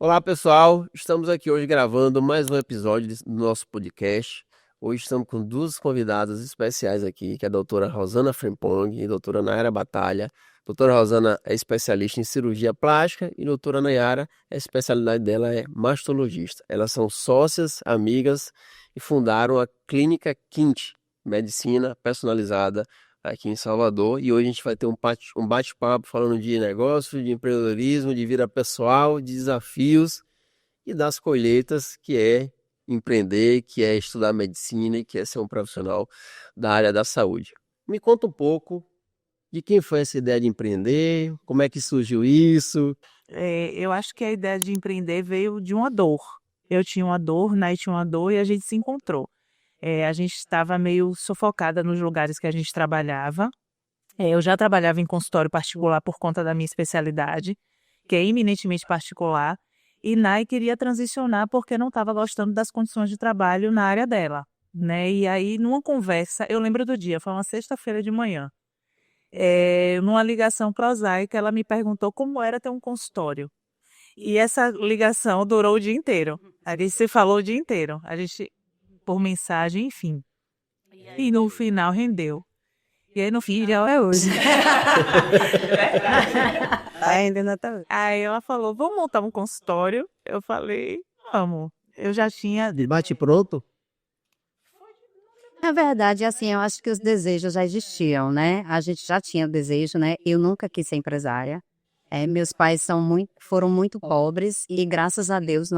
Olá, pessoal. Estamos aqui hoje gravando mais um episódio do nosso podcast. Hoje estamos com duas convidadas especiais aqui, que é a doutora Rosana Frimpong e a doutora Nayara Batalha. A doutora Rosana é especialista em cirurgia plástica e a doutora Nayara, a especialidade dela é mastologista. Elas são sócias, amigas e fundaram a Clínica Quint, medicina personalizada aqui em Salvador. E hoje a gente vai ter um bate-papo falando de negócio, de empreendedorismo, de vida pessoal, de desafios e das colheitas, que é empreender, que é estudar medicina e que é ser um profissional da área da saúde. Me conta um pouco de quem foi essa ideia de empreender, como é que surgiu isso. Eu acho que a ideia de empreender veio de uma dor. Eu tinha uma dor, Nai tinha uma dor e a gente se encontrou. A gente estava meio sufocada nos lugares que a gente trabalhava. Eu já trabalhava em consultório particular por conta da minha especialidade, que é eminentemente particular, e Nai queria transicionar porque não estava gostando das condições de trabalho na área dela, né? E aí, numa conversa, eu lembro do dia, foi uma sexta-feira de manhã, numa ligação prosaica, ela me perguntou como era ter um consultório. E essa ligação durou o dia inteiro. A gente se falou o dia inteiro. A gente, por mensagem, enfim. E no final rendeu. E aí no fim já é hoje. Ainda não tá. Aí ela falou, vamos montar um consultório? Eu falei, vamos. Eu já tinha. De bate pronto? Na verdade, assim, eu acho que os desejos já existiam, né? A gente já tinha o desejo, né? Eu nunca quis ser empresária. Meus pais foram muito pobres e, graças a Deus,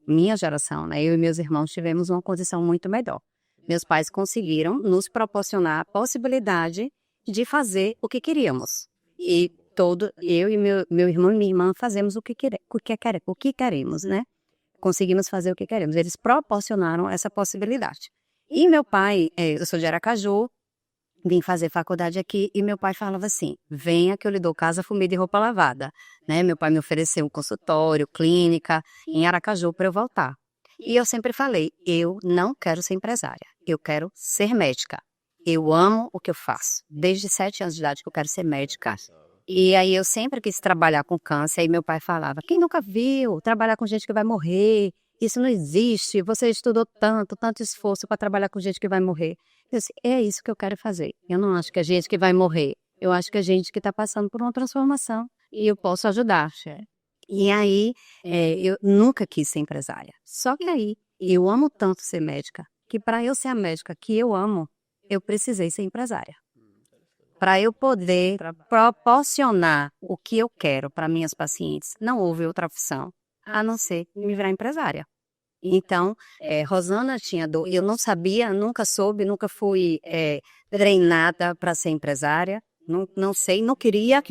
minha geração, né? Eu e meus irmãos tivemos uma condição muito melhor. Meus pais conseguiram nos proporcionar a possibilidade de fazer o que queríamos. E eu e meu irmão e minha irmã fazemos o que queremos, né? Conseguimos fazer o que queremos. Eles proporcionaram essa possibilidade. E meu pai, eu sou de Aracaju, vim fazer faculdade aqui e meu pai falava assim, venha que eu lhe dou casa, comida e roupa lavada, né? Meu pai me ofereceu um consultório, clínica em Aracaju para eu voltar. E eu sempre falei, eu não quero ser empresária, eu quero ser médica. Eu amo o que eu faço. Desde 7 anos de idade que eu quero ser médica. E aí eu sempre quis trabalhar com câncer, e meu pai falava, quem nunca viu trabalhar com gente que vai morrer? Isso não existe, você estudou tanto esforço para trabalhar com gente que vai morrer. Eu disse, é isso que eu quero fazer. Eu não acho que é gente que vai morrer. Eu acho que é gente que está passando por uma transformação e eu posso ajudar. E aí, eu nunca quis ser empresária. Só que aí, eu amo tanto ser médica, que para eu ser a médica que eu amo, eu precisei ser empresária. Para eu poder proporcionar o que eu quero para minhas pacientes, não houve outra opção a não ser me virar empresária. Então, Rosana tinha dor. Eu não sabia, nunca soube, nunca fui treinada para ser empresária. Não sei, não queria.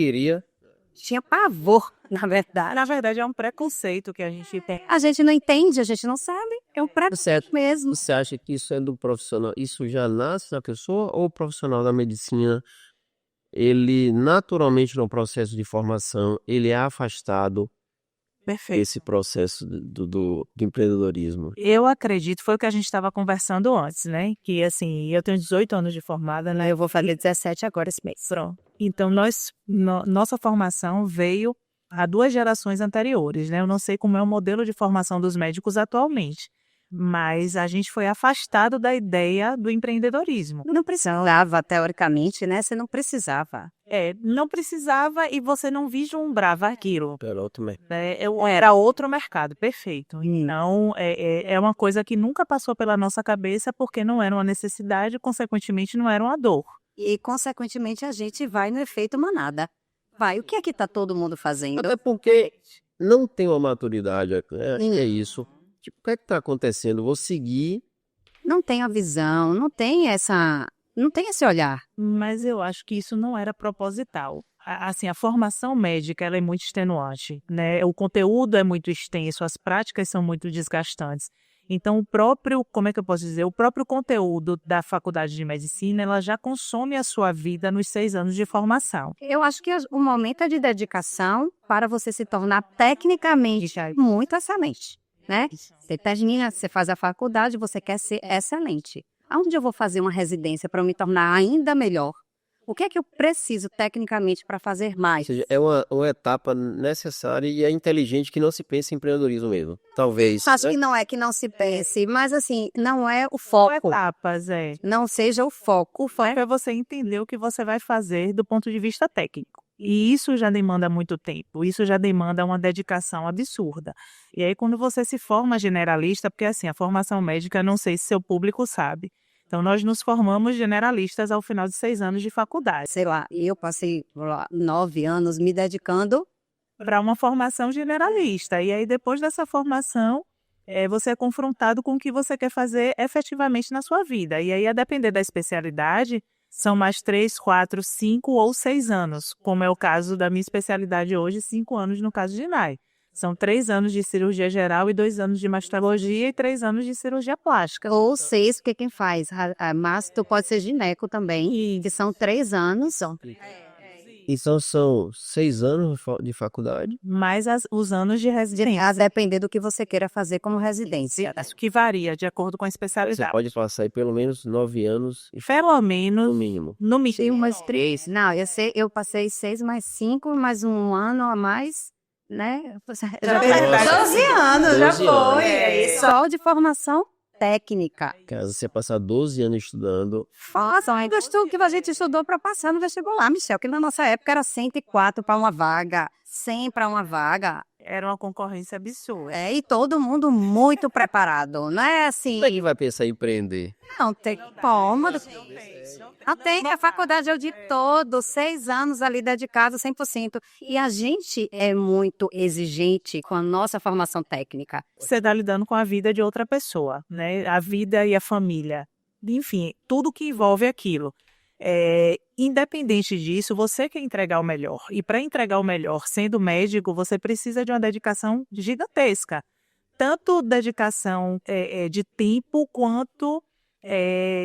Tinha pavor, na verdade. Na verdade, é um preconceito que a gente tem. A gente não entende, a gente não sabe. É um preconceito mesmo. Você acha que isso é do profissional? Isso já nasce na pessoa ou o profissional da medicina, ele naturalmente no processo de formação, ele é afastado Perfeito. desse processo do empreendedorismo? Eu acredito, foi o que a gente estava conversando antes, né? Que assim, eu tenho 18 anos de formada, né? Eu vou fazer 17 agora esse mês. Pronto. Então, nossa formação veio há 2 gerações anteriores, né? Eu não sei como é o modelo de formação dos médicos atualmente, mas a gente foi afastado da ideia do empreendedorismo. Não precisava, teoricamente, né? Você não precisava. Não precisava e você não vislumbrava aquilo. Era outro mercado. Era outro mercado, perfeito. Então, é uma coisa que nunca passou pela nossa cabeça porque não era uma necessidade, consequentemente não era uma dor. E, consequentemente, a gente vai no efeito manada. O que é que está todo mundo fazendo? Até porque não tem uma maturidade, né? Acho que é isso. Tipo, o que é que está acontecendo? Vou seguir. Não tem a visão, não tem esse olhar. Mas eu acho que isso não era proposital. Assim, a formação médica ela é muito extenuante, né? O conteúdo é muito extenso, as práticas são muito desgastantes. Então, como é que eu posso dizer? O próprio conteúdo da faculdade de medicina, ela já consome a sua vida nos 6 anos de formação. Eu acho que o momento é de dedicação para você se tornar tecnicamente muito excelente, né? Você termina, você faz a faculdade, você quer ser excelente. Aonde eu vou fazer uma residência para me tornar ainda melhor? O que é que eu preciso tecnicamente para fazer Ou mais? seja, é uma etapa necessária e é inteligente que não se pense em empreendedorismo mesmo. Talvez, Acho né? que não é que não se pense, mas assim, não é o São foco. etapas, Não seja o foco. O foco é você entender o que você vai fazer do ponto de vista técnico. E isso já demanda muito tempo, isso já demanda uma dedicação absurda. E aí, quando você se forma generalista, porque assim, a formação médica, não sei se seu público sabe. Então, nós nos formamos generalistas ao final de 6 anos de faculdade. Sei lá, eu passei 9 anos me dedicando. Para uma formação generalista. E aí, depois dessa formação, você é confrontado com o que você quer fazer efetivamente na sua vida. E aí, a depender da especialidade, são mais 3, 4, 5 ou 6 anos, como é o caso da minha especialidade hoje, 5 anos no caso de NAI. São 3 anos de cirurgia geral e 2 anos de mastologia e 3 anos de cirurgia plástica. Ou 6, porque quem faz masto pode ser gineco também, que são 3 anos. Então são 6 anos de faculdade. Mais os anos de residência. A depender do que você queira fazer como residência. Isso que varia de acordo com a Você especialidade. pode passar aí pelo menos 9 anos Pelo menos, no mínimo. no mínimo. Tem umas 3. Não, eu passei 6 mais 5, mais um ano a mais, né? Já fez verdade. 12 anos, já 12 anos. foi. É. Só de formação técnica. Caso você passar 12 anos estudando, Faça um estudo que a gente estudou para passar no vestibular, Michel, que na nossa época era 104 para uma vaga, 100 para uma vaga. Era uma concorrência absurda. E todo mundo muito preparado. Não é assim, como é que vai pensar em empreender? não tem como. Não tem, a faculdade é o dia todo, 6 anos ali dedicado 100%. E a gente é muito exigente com a nossa formação técnica. Você está lidando com a vida de outra pessoa, né? A vida e a família. Enfim, tudo que envolve aquilo. Independente disso, você quer entregar o melhor. E para entregar o melhor, sendo médico, você precisa de uma dedicação gigantesca. Tanto dedicação de tempo quanto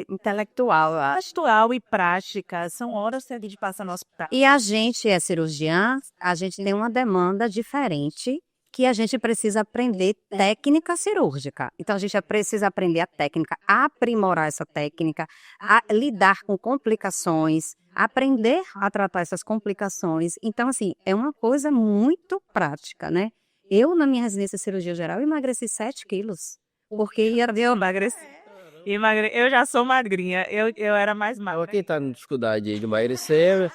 Intelectual, eu acho. gestual e prática. São horas que a gente passa no hospital. E a gente é cirurgiã, a gente tem uma demanda diferente que a gente precisa aprender técnica cirúrgica. Então, a gente precisa aprender a técnica, aprimorar essa técnica, a lidar com complicações, aprender a tratar essas complicações. Então, assim, é uma coisa muito prática, né? Eu, na minha residência de cirurgia geral, emagreci 7 quilos. Porque eu Emagreci. Eu já sou magrinha, eu era mais magra. Quem tá com dificuldade aí de emagrecer,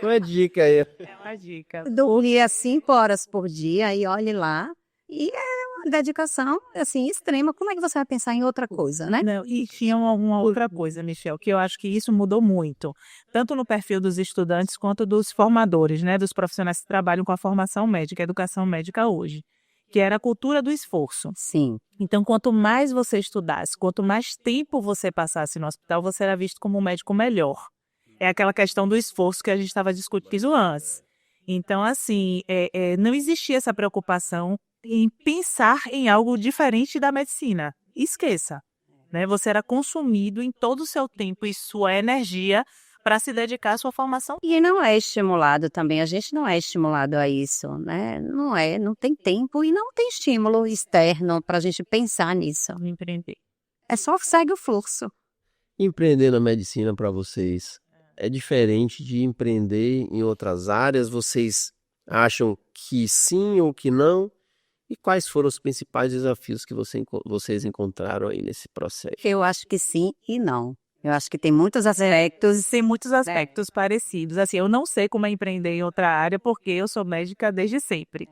uma dica aí. É uma dica. dormia 5 horas por dia e olhe lá. E é uma dedicação, assim, extrema. Como é que você vai pensar em outra coisa, né? Não, e tinha uma outra coisa, Michel, que eu acho que isso mudou muito, tanto no perfil dos estudantes quanto dos formadores, né, dos profissionais que trabalham com a formação médica, a educação médica hoje, que era a cultura do esforço. Sim. Então, quanto mais você estudasse, quanto mais tempo você passasse no hospital, você era visto como um médico melhor. É aquela questão do esforço que a gente estava discutindo antes. Então, assim, não existia essa preocupação em pensar em algo diferente da medicina. Esqueça, né? Você era consumido em todo o seu tempo e sua energia para se dedicar à sua formação. E não é estimulado também, a gente não é estimulado a isso, né? Não tem tempo e não tem estímulo externo para a gente pensar nisso. Empreender. É só segue o fluxo. Empreender na medicina para vocês é diferente de empreender em outras áreas? Vocês acham que sim ou que não? E quais foram os principais desafios que vocês encontraram aí nesse processo? Eu acho que sim e não. Eu acho que tem muitos aspectos. Tem muitos aspectos parecidos. Assim, eu não sei como é empreender em outra área, porque eu sou médica desde sempre.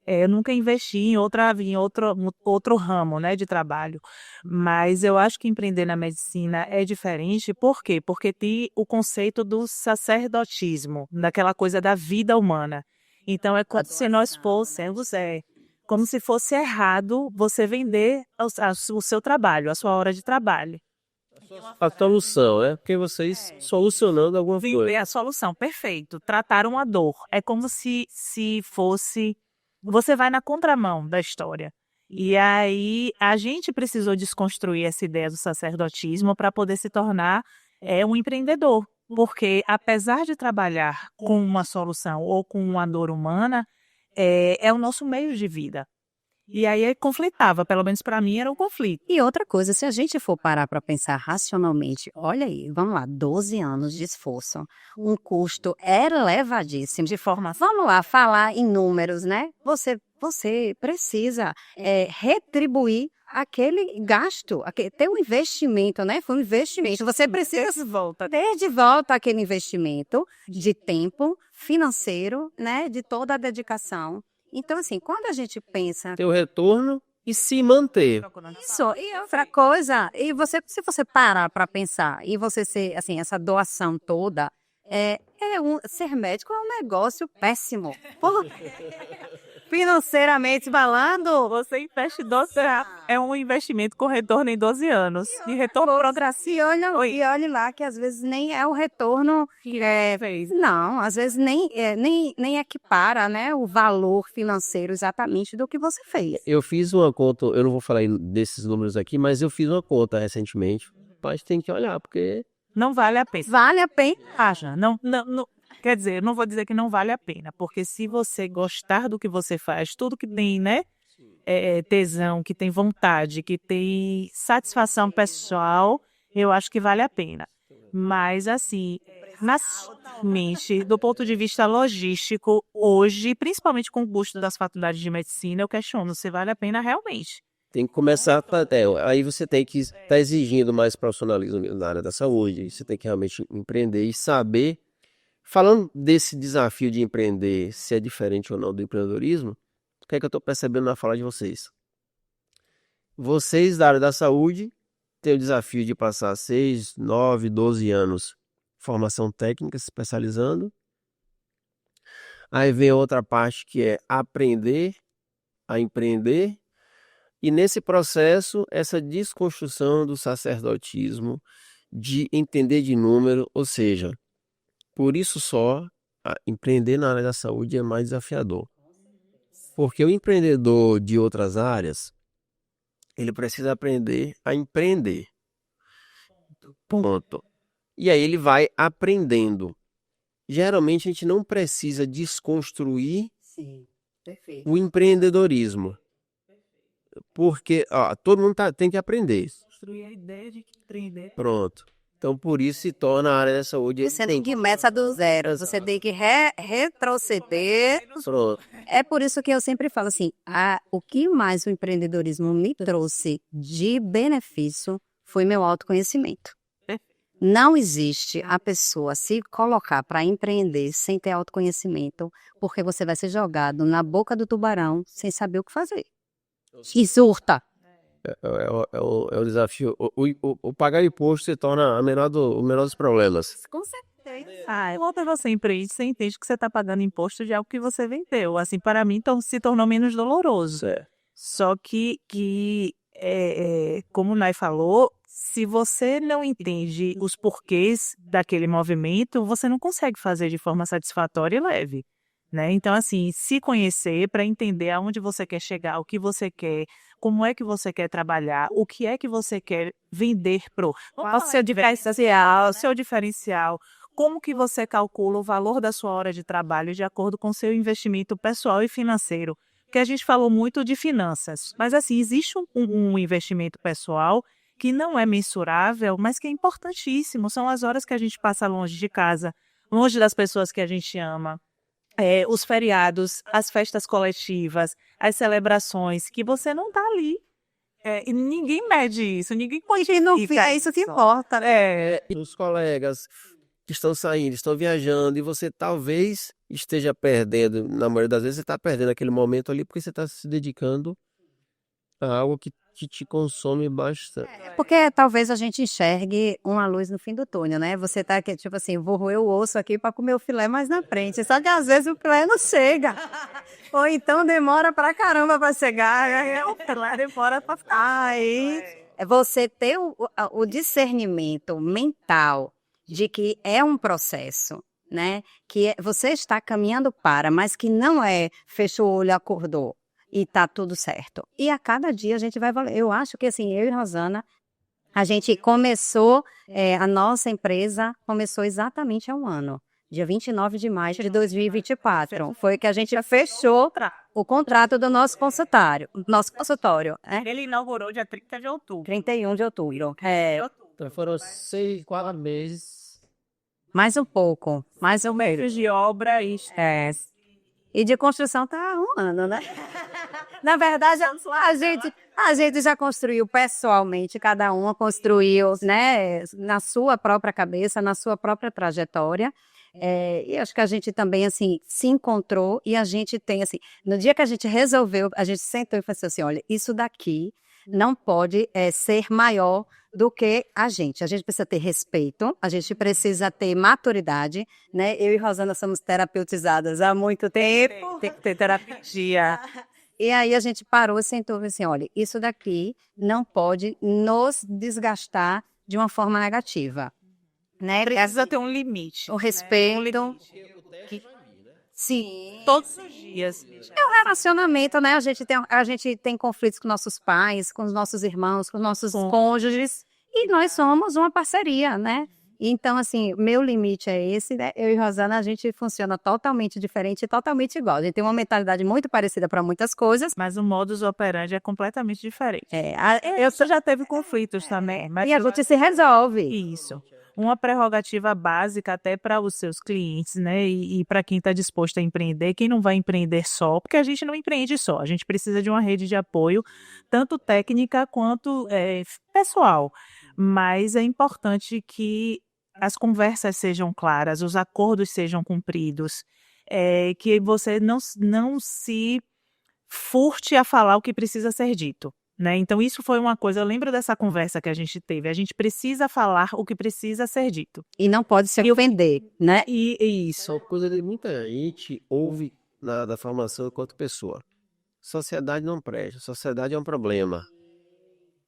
Eu nunca investi em outro ramo, né, de trabalho. Mas eu acho que empreender na medicina é diferente. Por quê? Porque tem o conceito do sacerdotismo, daquela coisa da vida humana. Então, é como se nós fôssemos, como se fosse errado você vender o seu trabalho, a sua hora de trabalho. A solução, né? Porque vocês solucionando alguma Vender coisa. a solução, perfeito. Tratar uma dor. É como se fosse... Você vai na contramão da história. E aí, a gente precisou desconstruir essa ideia do sacerdotismo para poder se tornar um empreendedor. Porque, apesar de trabalhar com uma solução ou com uma dor humana, é o nosso meio de vida. E aí conflitava, pelo menos para mim era um conflito. E outra coisa, se a gente for parar para pensar racionalmente, olha aí, vamos lá, 12 anos de esforço, um custo elevadíssimo. De formação. Vamos lá, falar em números, né? Você precisa retribuir aquele gasto, ter um investimento, né? Foi um investimento. Você precisa ter de volta aquele investimento de tempo financeiro, né? De toda a dedicação. Então, assim, quando a gente pensa... Ter o retorno e se manter. Isso, e outra coisa, se você parar para pensar, e você ser, assim, essa doação toda, ser médico é um negócio péssimo. Financeiramente falando, Você investe 12 reais, é um investimento com retorno em 12 anos. De retorno progressivo. e olhe lá que às vezes nem é o retorno... fez. Não, às vezes nem equipara, né, o valor financeiro exatamente do que você fez. Eu fiz uma conta, eu não vou falar desses números aqui, mas eu fiz uma conta recentemente. Mas tem que olhar, porque... Não vale a pena. Vale a pena. Acha? Não, quer dizer, eu não vou dizer que não vale a pena, porque se você gostar do que você faz, tudo que tem, né, tesão, que tem vontade, que tem satisfação pessoal, eu acho que vale a pena. Mas, assim, mente, do ponto de vista logístico, hoje, principalmente com o custo das faculdades de medicina, eu questiono se vale a pena realmente. Tem que começar, aí você tem que estar exigindo mais profissionalismo na área da saúde, você tem que realmente empreender e saber, falando desse desafio de empreender, se é diferente ou não do empreendedorismo, o que é que eu estou percebendo na fala de vocês? Vocês da área da saúde têm o desafio de passar 6, 9, 12 anos de formação técnica, se especializando, aí vem a outra parte que é aprender a empreender. E nesse processo, essa desconstrução do sacerdotismo, de entender de número, ou seja, por isso só, empreender na área da saúde é mais desafiador. Porque o empreendedor de outras áreas, ele precisa aprender a empreender. Ponto. E aí ele vai aprendendo. Geralmente a gente não precisa desconstruir o empreendedorismo. Porque todo mundo tem que aprender. Construir a ideia de que empreender. Pronto. Então, por isso se torna a área da saúde. Você tem que começar do zero, você tem que retroceder. Pronto. É por isso que eu sempre falo assim, o que mais o empreendedorismo me trouxe de benefício foi meu autoconhecimento. Não existe a pessoa se colocar para empreender sem ter autoconhecimento, porque você vai ser jogado na boca do tubarão sem saber o que fazer. E surta. É o desafio. O pagar imposto se torna o menor dos problemas. Com certeza. Quando você empreende, você entende que você está pagando imposto de algo que você vendeu. Assim, para mim, então, se tornou menos doloroso. Só que como o Nai falou, se você não entende os porquês daquele movimento, você não consegue fazer de forma satisfatória e leve. Né? Então, assim, se conhecer para entender aonde você quer chegar, o que você quer, como é que você quer trabalhar, o que é que você quer vender qual o seu diferencial, como que você calcula o valor da sua hora de trabalho de acordo com o seu investimento pessoal e financeiro. Porque a gente falou muito de finanças, mas assim, existe um investimento pessoal que não é mensurável, mas que é importantíssimo. São as horas que a gente passa longe de casa, longe das pessoas que a gente ama. Os feriados, as festas coletivas, as celebrações, que você não está ali. E ninguém mede isso, ninguém quantifica. É isso que importa, né? Os colegas que estão saindo, estão viajando, e você talvez esteja perdendo, na maioria das vezes você está perdendo aquele momento ali, porque você está se dedicando a algo que te consome bastante. Porque talvez a gente enxergue uma luz no fim do túnel, né? Você tá aqui, tipo assim, vou roer o osso aqui para comer o filé mais na frente. Só que às vezes o filé não chega. Ou então demora pra caramba para chegar. O filé demora para ficar. Aí é você ter o discernimento mental de que é um processo, né? Que você está caminhando mas que não fechou o olho, acordou. E tá tudo certo. E a cada dia a gente vai valer. Eu acho que assim, eu e Rosana, a gente começou, a nossa empresa começou exatamente há um ano. Dia 29 de maio de 2024. Foi que a gente fechou o contrato do nosso consultório, né? Ele inaugurou dia 30 de outubro. 31 de outubro. Então foram 4 meses. Mais um pouco, mais um mês. Meses de obra e E de construção tá 1 ano, né? Na verdade, a gente já construiu pessoalmente, cada uma construiu, né, na sua própria cabeça, na sua própria trajetória. E acho que a gente também, assim, se encontrou e a gente tem, assim, no dia que a gente resolveu, a gente sentou e falou assim, olha, isso daqui não pode ser maior do que a gente. A gente precisa ter respeito, a gente precisa ter maturidade, né? Eu e Rosana somos terapeutizadas há muito tempo. tem que ter terapia. E aí a gente parou e sentou e falou assim, olha, isso daqui não pode nos desgastar de uma forma negativa, né? Precisa ter um limite. O respeito. Sim. Todos os dias. É um relacionamento, né? A gente tem conflitos com nossos pais, com os nossos irmãos, com os nossos cônjuges, e nós somos uma parceria, né? Então, assim, meu limite é esse, né? Eu e Rosana, a gente funciona totalmente diferente e totalmente igual. A gente tem uma mentalidade muito parecida para muitas coisas. Mas o modus operandi é completamente diferente. Você já teve conflitos também. Mas e a gente se resolve. Isso. Uma prerrogativa básica até para os seus clientes, né? E para quem está disposto a empreender, quem não vai empreender só, porque a gente não empreende só, a gente precisa de uma rede de apoio, tanto técnica quanto pessoal. Mas é importante que as conversas sejam claras, os acordos sejam cumpridos, que você não se furte a falar o que precisa ser dito. Né? Então, isso foi uma coisa, eu lembro dessa conversa que a gente teve, a gente precisa falar o que precisa ser dito. E não pode se ofender, né? E isso é uma coisa que muita gente ouve da formação enquanto pessoa. Sociedade não presta, sociedade é um problema.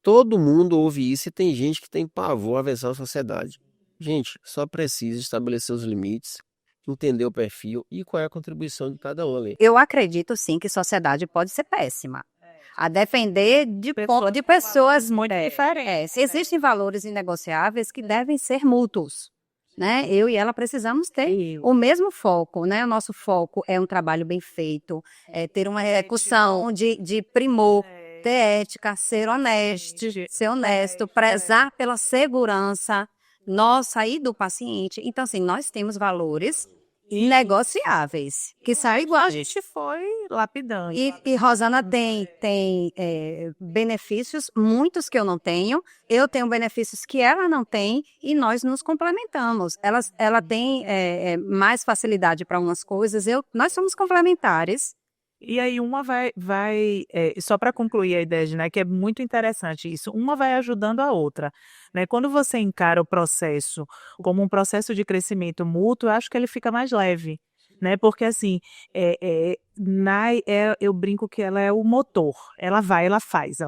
Todo mundo ouve isso e tem gente que tem pavor, aversão à sociedade. Gente, só precisa estabelecer os limites, entender o perfil e qual é a contribuição de cada um ali. Eu acredito sim que sociedade pode ser péssima. A depender de pessoas muito diferentes. Existem valores inegociáveis que devem ser mútuos, né? Eu e ela precisamos ter o mesmo foco, né? O nosso foco é um trabalho bem feito, ter uma execução de primor, ter ética, ser honesto, prezar pela segurança nossa e do paciente. Então, assim, nós temos valores negociáveis, que são iguais. A gente foi lapidando. E Rosana tem benefícios, muitos que eu não tenho. Eu tenho benefícios que ela não tem e nós nos complementamos. Ela tem mais facilidade para umas coisas, nós somos complementares. E aí uma vai só para concluir a ideia, né, que é muito interessante isso, uma vai ajudando a outra, né? Quando você encara o processo como um processo de crescimento mútuo, eu acho que ele fica mais leve, né? Porque assim, eu brinco que ela é o motor, ela faz,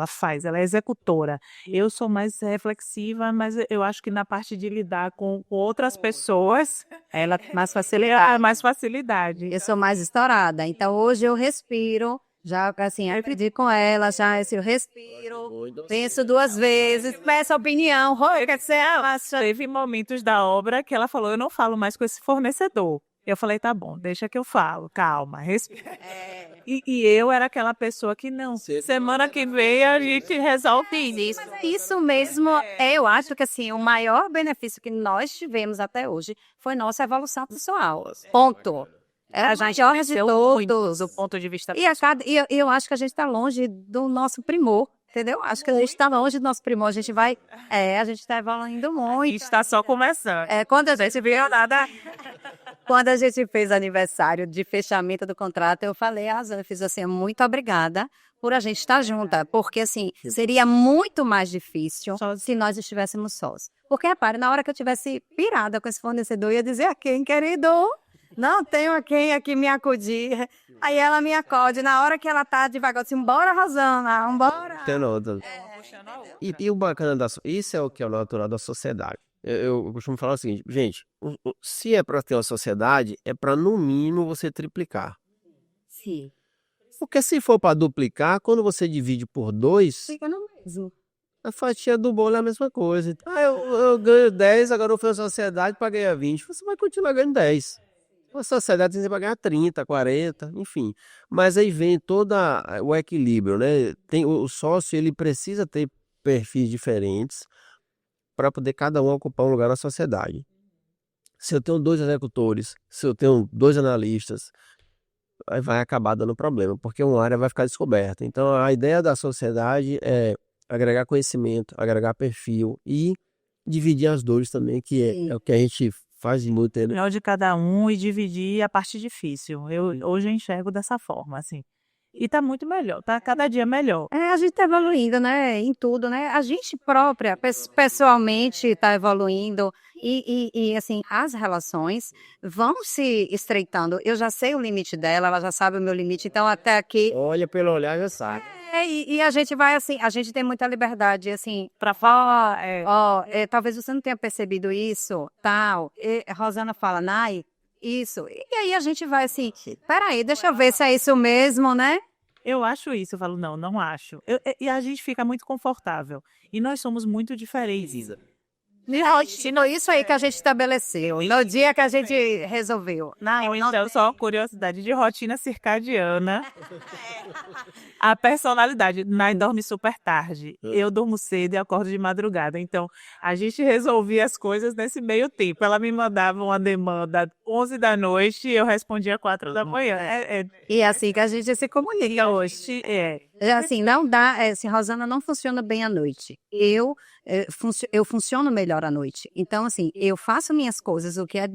ela é executora. Eu sou mais reflexiva, mas eu acho que na parte de lidar com outras pessoas, ela tem mais facilidade. Eu sou mais estourada, então hoje eu respiro, já assim, aprendi com ela, já assim, eu respiro, penso 2 vezes, peço opinião, Teve momentos da obra que ela falou, eu não falo mais com esse fornecedor. Eu falei, tá bom, deixa que eu falo, calma, respira. E eu era aquela pessoa que não, semana que vem a gente resolve isso. Mas é isso mesmo, eu acho que assim, o maior benefício que nós tivemos até hoje foi nossa evolução pessoal, ponto. A gente cresceu muito do ponto de vista pessoal. E eu acho que a gente está longe do nosso primor. Entendeu? Acho que a gente está longe do nosso primor, a gente está evoluindo muito. E está só começando. Quando a gente viu nada. Quando a gente fez aniversário de fechamento do contrato, eu falei, eu fiz assim, muito obrigada por a gente estar junta, porque assim, seria muito mais difícil se nós estivéssemos sós. Porque, repare, na hora que eu tivesse pirada com esse fornecedor, eu ia dizer a quem, querido? Não tenho a quem aqui me acudir. Aí ela me acode. Na hora que ela tá devagar, eu disse, bora, Rosana, bora. E o bacana isso é o que é o natural da sociedade. Eu costumo falar o seguinte, gente, se é para ter uma sociedade, é para no mínimo você triplicar. Sim. Porque se for para duplicar, quando você divide por 2, fica no mesmo. A fatia do bolo é a mesma coisa. Eu ganho 10, agora eu faço sociedade para ganhar 20. Você vai continuar ganhando 10. A sociedade você vai ganhar 30, 40, enfim. Mas aí vem todo o equilíbrio, né? O sócio, ele precisa ter perfis diferentes para poder cada um ocupar um lugar na sociedade. Se eu tenho 2 executores, se eu tenho 2 analistas, aí vai acabar dando problema, porque uma área vai ficar descoberta. Então, a ideia da sociedade é agregar conhecimento, agregar perfil e dividir as dores também, que Sim. é o que a gente faz muito, né? Melhor de cada um e dividir a parte difícil. Hoje eu enxergo dessa forma, assim. E tá muito melhor, tá cada dia melhor. A gente está evoluindo, né? Em tudo, né? A gente própria, pessoalmente, está evoluindo. Assim, as relações vão se estreitando. Eu já sei o limite dela, ela já sabe o meu limite. Então, até aqui. Olha pelo olhar já sabe. E a gente vai assim, a gente tem muita liberdade, assim, para falar, talvez você não tenha percebido isso, tal. E Rosana fala, Nai, isso. E aí a gente vai assim, peraí, deixa eu ver se é isso mesmo, né? Eu acho isso, eu falo, não acho. E a gente fica muito confortável. E nós somos muito diferentes. Isso aí que a gente estabeleceu, no dia que a gente resolveu. Então, só curiosidade de rotina circadiana. A personalidade. Nai dorme super tarde. Eu durmo cedo e acordo de madrugada. Então, a gente resolvia as coisas nesse meio tempo. Ela me mandava uma demanda 11 da noite e eu respondia 4 da manhã. E é assim que a gente se comunica hoje. Assim, não dá, assim, Rosana não funciona bem à noite. Eu funciono melhor à noite. Então, assim, eu faço minhas coisas, o que é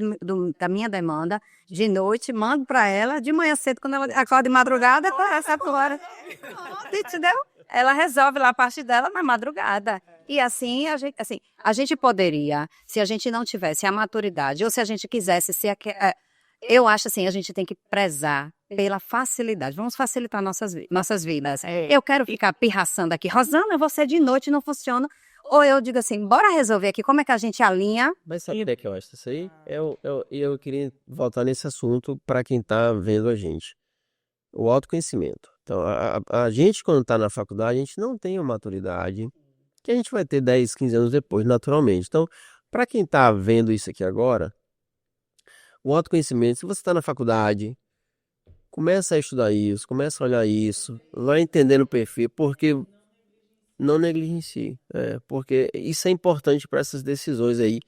da minha demanda, de noite, mando para ela, de manhã cedo, quando ela acorda de madrugada, essa hora. Entendeu? Ela resolve lá a parte dela na madrugada. E assim, a gente poderia, se a gente não tivesse a maturidade, ou se a gente quisesse ser... eu acho assim, a gente tem que prezar pela facilidade. Vamos facilitar nossas vidas. Eu quero ficar pirraçando aqui. Rosana, você de noite não funciona. Ou eu digo assim, bora resolver aqui como é que a gente alinha. Mas sabe o que é que eu acho? Isso aí, eu queria voltar nesse assunto para quem está vendo a gente. O autoconhecimento. Então, a gente, quando está na faculdade, a gente não tem a maturidade que a gente vai ter 10, 15 anos depois, naturalmente. Então, para quem está vendo isso aqui agora, o autoconhecimento, se você está na faculdade, começa a estudar isso, começa a olhar isso, vai entendendo o perfil, porque não negligencie, porque isso é importante para essas decisões aí,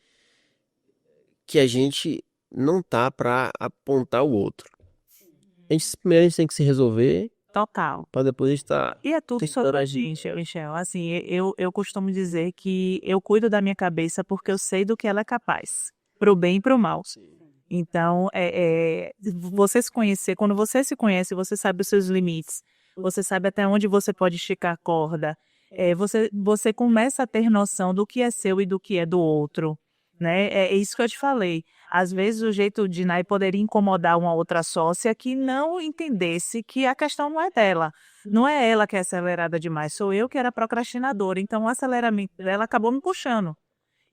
que a gente não tá para apontar o outro. Primeiro a gente tem que se resolver, Total. para depois a gente estar... E é tudo sobre a gente, Michel. Assim, eu costumo dizer que eu cuido da minha cabeça porque eu sei do que ela é capaz, pro bem e pro mal. Então, você se conhecer, quando você se conhece, você sabe os seus limites, você sabe até onde você pode esticar a corda, você começa a ter noção do que é seu e do que é do outro, né? É isso que eu te falei. Às vezes o jeito de Nai poderia incomodar uma outra sócia que não entendesse que a questão não é dela. Não é ela que é acelerada demais, sou eu que era procrastinadora. Então o aceleramento dela acabou me puxando.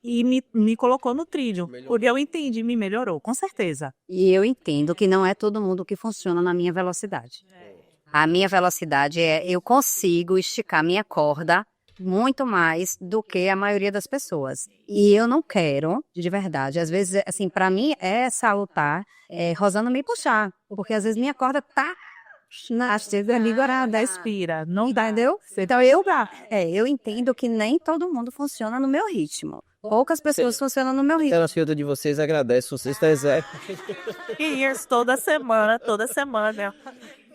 E me colocou no trilho. Porque eu entendi, me melhorou, com certeza. E eu entendo que não é todo mundo que funciona na minha velocidade. A minha velocidade eu consigo esticar minha corda muito mais do que a maioria das pessoas. E eu não quero, de verdade, às vezes, assim, para mim é salutar Rosana me puxar, porque às vezes minha corda tá Vigorada, expira, não dá. Entendeu? Então eu entendo que nem todo mundo funciona no meu ritmo. Poucas pessoas funcionam no meu ritmo. Aquela filha de vocês agradece, vocês estão exército. E isso toda semana.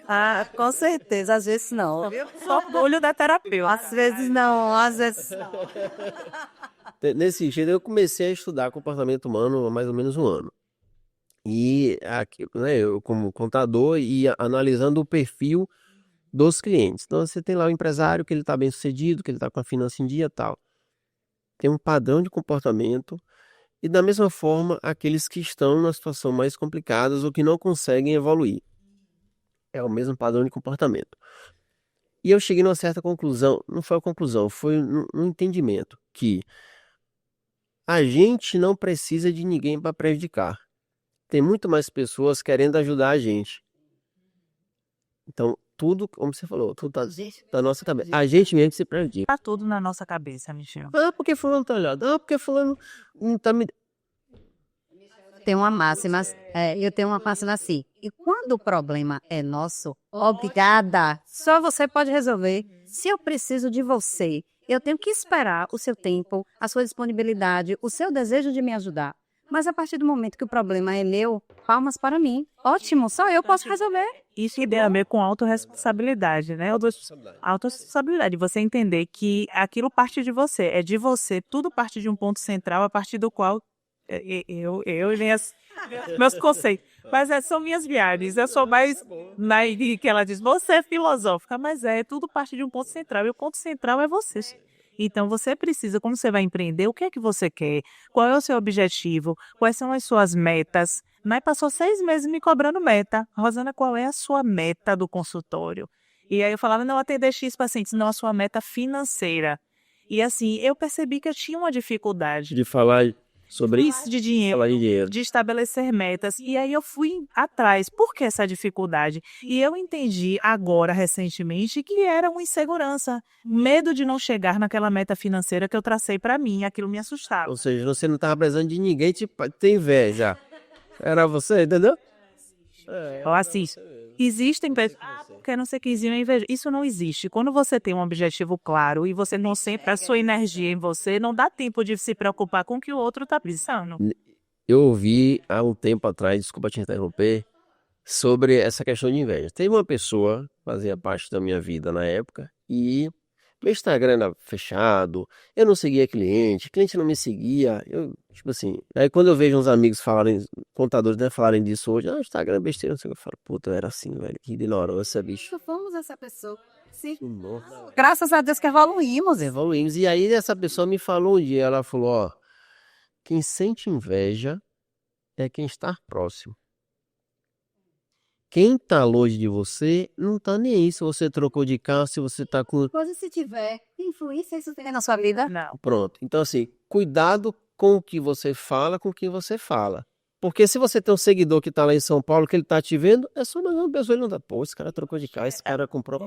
Ah, com certeza, às vezes não. Só orgulho da terapeuta. Às vezes não, às vezes não. Nesse sentido, eu comecei a estudar comportamento humano há mais ou menos um ano. E aqui, né, eu como contador ia analisando o perfil dos clientes. Então, você tem lá o empresário que ele está bem sucedido, que ele está com a finança em dia e tal. Tem um padrão de comportamento. E da mesma forma, aqueles que estão numa situação mais complicada ou que não conseguem evoluir. É o mesmo padrão de comportamento. E eu cheguei numa certa conclusão, não foi a conclusão, foi um entendimento que a gente não precisa de ninguém para prejudicar. Tem muito mais pessoas querendo ajudar a gente. Então, tudo, como você falou, tudo tá na nossa cabeça. A gente mesmo que se prejudica. Tá tudo na nossa cabeça, Michel. Ah, porque fulano tá olhando. Ah, porque fulano não tá me... tenho uma máxima, eu tenho uma máxima assim. E quando o problema é nosso, obrigada, só você pode resolver. Se eu preciso de você, eu tenho que esperar o seu tempo, a sua disponibilidade, o seu desejo de me ajudar. Mas a partir do momento que o problema é meu, palmas para mim. Ótimo, só eu posso resolver. Isso tem a ver com autorresponsabilidade, né? Autorresponsabilidade. Você entender que aquilo parte de você, é de você, tudo parte de um ponto central, a partir do qual eu e meus conceitos. Mas são minhas viagens. Eu sou mais que ela diz, você é filosófica, mas tudo parte de um ponto central. E o ponto central é você. Então, você precisa, quando você vai empreender, o que é que você quer? Qual é o seu objetivo? Quais são as suas metas? Nai passou 6 meses me cobrando meta. Rosana, qual é a sua meta do consultório? E aí eu falava, não, atender X pacientes, não, a sua meta financeira. E assim, eu percebi que eu tinha uma dificuldade. De falar sobre Isso de dinheiro, falar de dinheiro. de estabelecer metas. E aí eu fui atrás. Por que essa dificuldade? E eu entendi agora, recentemente, que era uma insegurança. Medo de não chegar naquela meta financeira que eu tracei para mim. Aquilo me assustava. Ou seja, você não estava precisando de ninguém ter inveja. Era você, entendeu? Assim, existem pessoas que não sei que existe inveja. Isso não existe. Quando você tem um objetivo claro e você não sempre a sua energia em você, não dá tempo de se preocupar com o que o outro está pensando. Eu ouvi há um tempo atrás, desculpa te interromper, sobre essa questão de inveja. Teve uma pessoa que fazia parte da minha vida na época e meu Instagram era fechado, eu não seguia cliente não me seguia, tipo assim, aí quando eu vejo uns amigos falarem, contadores, né, falarem disso hoje, Instagram é besteira, não sei o que, eu falo, puta, eu era assim, velho, que ignorância, bicho. Fomos essa pessoa. Sim. Nossa. Graças a Deus que evoluímos. Evoluímos, e aí essa pessoa me falou um dia, ela falou, ó, quem sente inveja é quem está próximo. Quem tá longe de você não tá nem aí se você trocou de carro, se você tá com... Depois, se tiver influência, isso tem na sua vida? Não. Pronto. Então, assim, cuidado com o que você fala, com quem você fala. Porque se você tem um seguidor que tá lá em São Paulo, que ele tá te vendo, é só mais uma pessoa, ele não dá, pô, esse cara trocou de carro, esse cara comprou...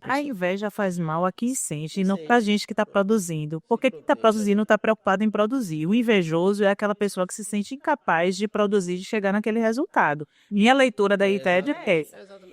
A inveja faz mal a quem sente, e não para a gente que está produzindo. Porque quem está produzindo está preocupado em produzir. O invejoso é aquela pessoa que se sente incapaz de produzir, de chegar naquele resultado. Minha leitura da inveja é...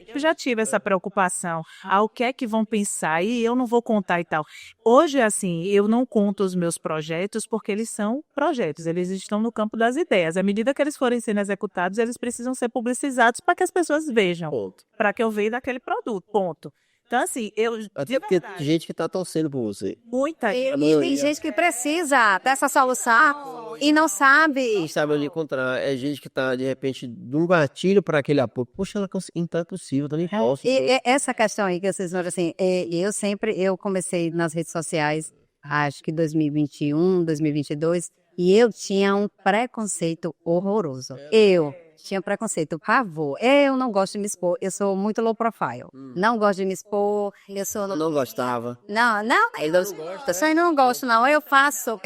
Eu já tive essa preocupação. O que é que vão pensar? E eu não vou contar e tal. Hoje, assim, eu não conto os meus projetos porque eles são projetos. Eles estão no campo das ideias. À medida que eles forem sendo executados, eles precisam ser publicizados para que as pessoas vejam. Ponto. Para que eu veja daquele produto. Ponto. Então, assim, Até porque tem gente que tá torcendo por você. Muita E tem gente que precisa dessa solução e não sabe. Não sabe onde encontrar. É gente que tá, de repente, de um gatilho para aquele apoio. Poxa, ela conseguiu, então é possível, eu também posso. E essa questão aí que vocês falam assim, eu comecei nas redes sociais, acho que 2021, 2022, e eu tinha um preconceito horroroso. Eu tinha preconceito, pavor. Eu não gosto de me expor, eu sou muito low profile. Não gosto de me expor, eu sou... Não gostava. Não, isso aí não gosto, não. Eu faço.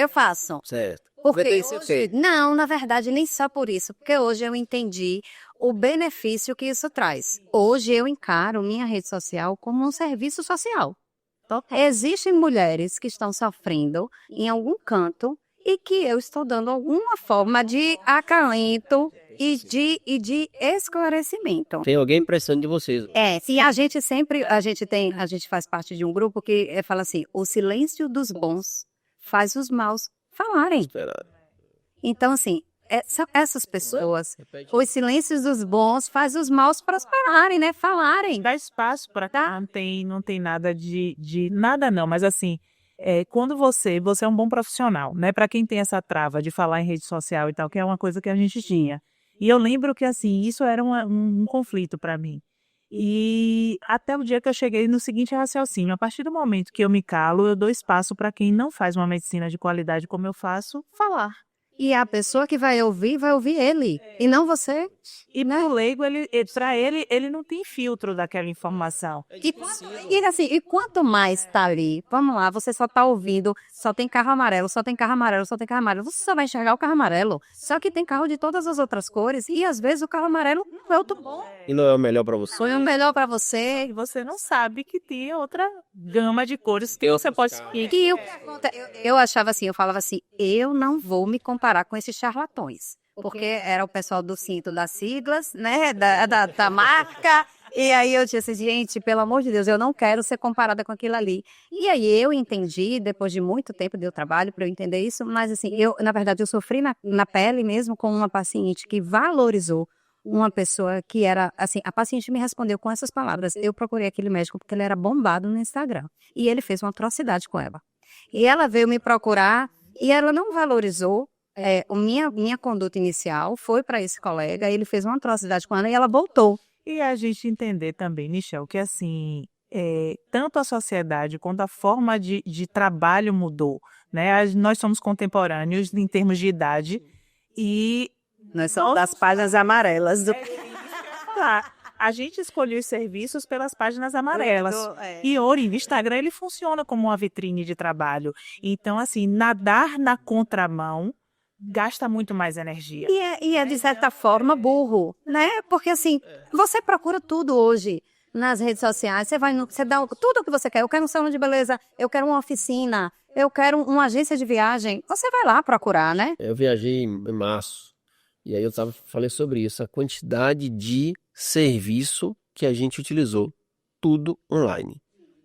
Certo. Porque Obedece o quê? não, na verdade, nem só por isso, porque hoje eu entendi o benefício que isso traz. Hoje eu encaro minha rede social como um serviço social. Existem mulheres que estão sofrendo em algum canto e que eu estou dando alguma forma de acalento e de esclarecimento. Tem alguém precisando de vocês. Se a gente faz parte de um grupo que fala assim, o silêncio dos bons faz os maus falarem. Então, assim, essas pessoas, os silêncios dos bons faz os maus prosperarem, né? Falarem. Dá espaço para cá. Não tem nada de nada não, mas assim, quando você é um bom profissional, né? Para quem tem essa trava de falar em rede social e tal, que é uma coisa que a gente tinha. E eu lembro que, assim, isso era um conflito para mim. E até o dia que eu cheguei no seguinte raciocínio, a partir do momento que eu me calo, eu dou espaço para quem não faz uma medicina de qualidade como eu faço, falar. E a pessoa que vai ouvir ele, e não você. E pro leigo, para ele não tem filtro daquela informação. E quanto mais tá ali, vamos lá, você só tá ouvindo, só tem carro amarelo, só tem carro amarelo, só tem carro amarelo, você só vai enxergar o carro amarelo. Só que tem carro de todas as outras cores, e às vezes o carro amarelo não é o tão bom. E não é o melhor para você. Foi o melhor para você. E você não sabe que tem outra gama de cores que você pode seguir. Eu achava assim, eu falava assim, eu não vou me comparar com esses charlatões. porque era o pessoal do cinto das siglas, né, da marca. E aí eu disse, gente, pelo amor de Deus, eu não quero ser comparada com aquilo ali. E aí eu entendi, depois de muito tempo de trabalho para eu entender isso, mas assim, na verdade, eu sofri na pele mesmo com uma paciente que valorizou uma pessoa que era, assim, a paciente me respondeu com essas palavras. Eu procurei aquele médico porque ele era bombado no Instagram. E ele fez uma atrocidade com ela. E ela veio me procurar e ela não valorizou minha conduta inicial, foi para esse colega, ele fez uma atrocidade com ela e ela voltou. E a gente entender também, Michel, que assim, tanto a sociedade quanto a forma de trabalho mudou, né? Nós somos contemporâneos em termos de idade e... Nós somos das páginas amarelas. A gente escolheu os serviços pelas páginas amarelas. E hoje, o Instagram, ele funciona como uma vitrine de trabalho. Então, assim, nadar na contramão gasta muito mais energia. E é, de certa forma, burro, né? Porque, assim, você procura tudo hoje nas redes sociais. Você dá tudo o que você quer. Eu quero um salão de beleza, eu quero uma oficina, eu quero uma agência de viagem. Você vai lá procurar, né? Eu viajei em março. E aí falei sobre isso, a quantidade de serviço que a gente utilizou, tudo online.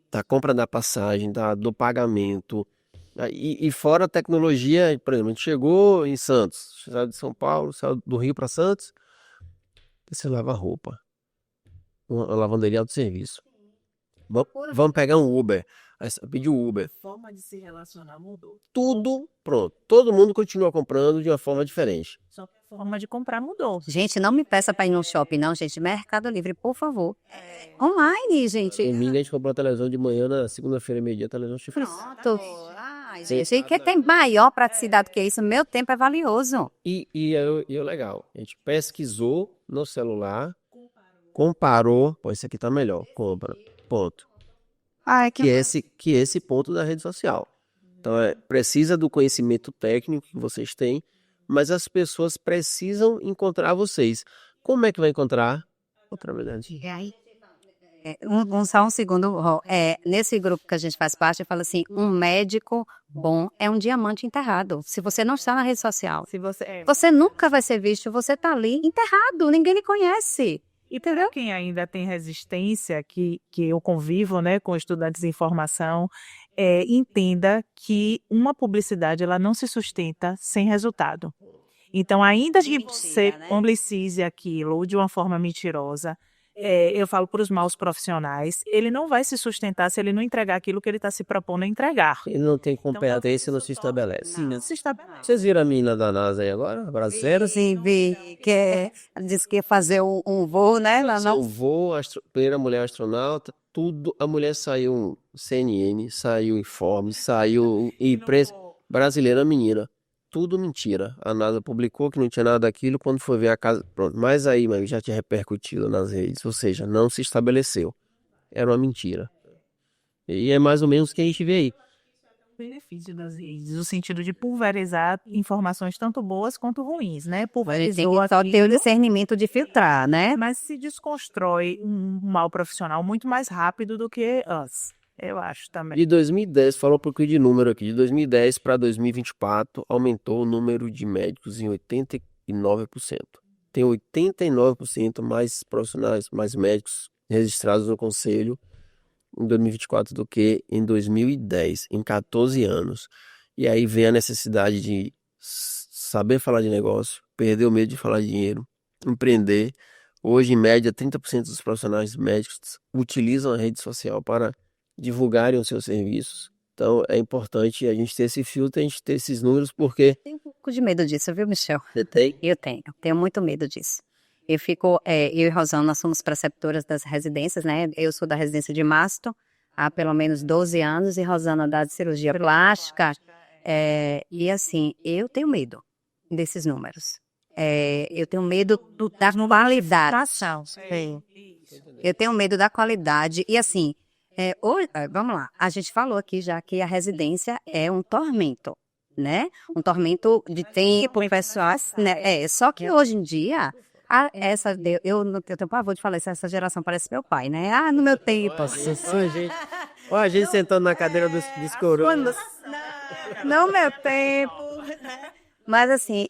Da compra da passagem, do pagamento, e fora a tecnologia, por exemplo, a gente chegou em Santos, saiu de São Paulo, saiu do Rio para Santos, você lava roupa, uma lavanderia autosserviço. Vamos pegar um Uber. Aí você pediu Uber. A forma de se relacionar mudou. Tudo pronto. Todo mundo continua comprando de uma forma diferente. Só que a forma de comprar mudou. Gente, não me peça para ir no shopping, não, gente. Mercado Livre, por favor. Online, gente. Domingo a gente comprou a televisão de manhã, na segunda-feira e meio-dia, a televisão chifre. Pronto. Ai, gente, que tem maior praticidade que isso? Meu tempo é valioso. E o legal, a gente pesquisou no celular, comparou, pô, esse aqui tá melhor, compra, ponto. Que é esse ponto da rede social. Então, precisa do conhecimento técnico que vocês têm, mas as pessoas precisam encontrar vocês. Como é que vai encontrar? Outra verdade. E aí? Só um segundo, Rô. Nesse grupo que a gente faz parte, eu falo assim, um médico bom é um diamante enterrado. Se você não está na rede social, você nunca vai ser visto, você está ali enterrado, ninguém lhe conhece. E para quem ainda tem resistência, que eu convivo, né, com estudantes em formação, entenda que uma publicidade ela não se sustenta sem resultado. Então, ainda que você publicize aquilo de uma forma mentirosa, eu falo para os maus profissionais, ele não vai se sustentar se ele não entregar aquilo que ele está se propondo a entregar. Ele não tem competência, não se estabelece. Não se estabelece. Vocês viram a menina da NASA aí agora, brasileira? Sim, vi. Disse que ia fazer um voo, né? Um voo, primeira mulher astronauta, tudo. A mulher saiu CNN, saiu Informe, saiu imprensa brasileira, menina. Tudo mentira. A NASA publicou que não tinha nada daquilo, quando foi ver a casa, pronto. Mas aí, já tinha repercutido nas redes, ou seja, não se estabeleceu. Era uma mentira. E é mais ou menos o que a gente vê aí. O benefício das redes, no sentido de pulverizar informações tanto boas quanto ruins, né? Pulverizou só ter o discernimento de filtrar, né? Mas se desconstrói um mal profissional muito mais rápido do que antes. Eu acho também. De 2010, falou um pouquinho de número aqui, de 2010 para 2024, aumentou o número de médicos em 89%. Tem 89% mais profissionais, mais médicos registrados no Conselho em 2024 do que em 2010, em 14 anos. E aí vem a necessidade de saber falar de negócio, perder o medo de falar de dinheiro, empreender. Hoje, em média, 30% dos profissionais médicos utilizam a rede social para divulgarem os seus serviços. Então, é importante a gente ter esse filtro, a gente ter esses números, porque... Tenho um pouco de medo disso, viu, Michel? Você tem? Eu tenho muito medo disso. Eu e Rosana, nós somos preceptoras das residências, né? Eu sou da residência de Masto há pelo menos 12 anos e Rosana da de cirurgia plástica. E assim, eu tenho medo desses números. Eu tenho medo da qualidade. Eu tenho medo da qualidade. E assim, hoje, vamos lá, a gente falou aqui já que a residência é um tormento, né? Um tormento de tempo, pessoas, né? Só que hoje em dia, eu tenho pavor de falar isso, essa geração parece meu pai, né? No meu tempo. Olha a gente sentando na cadeira dos coroas. No meu tempo. Mas assim,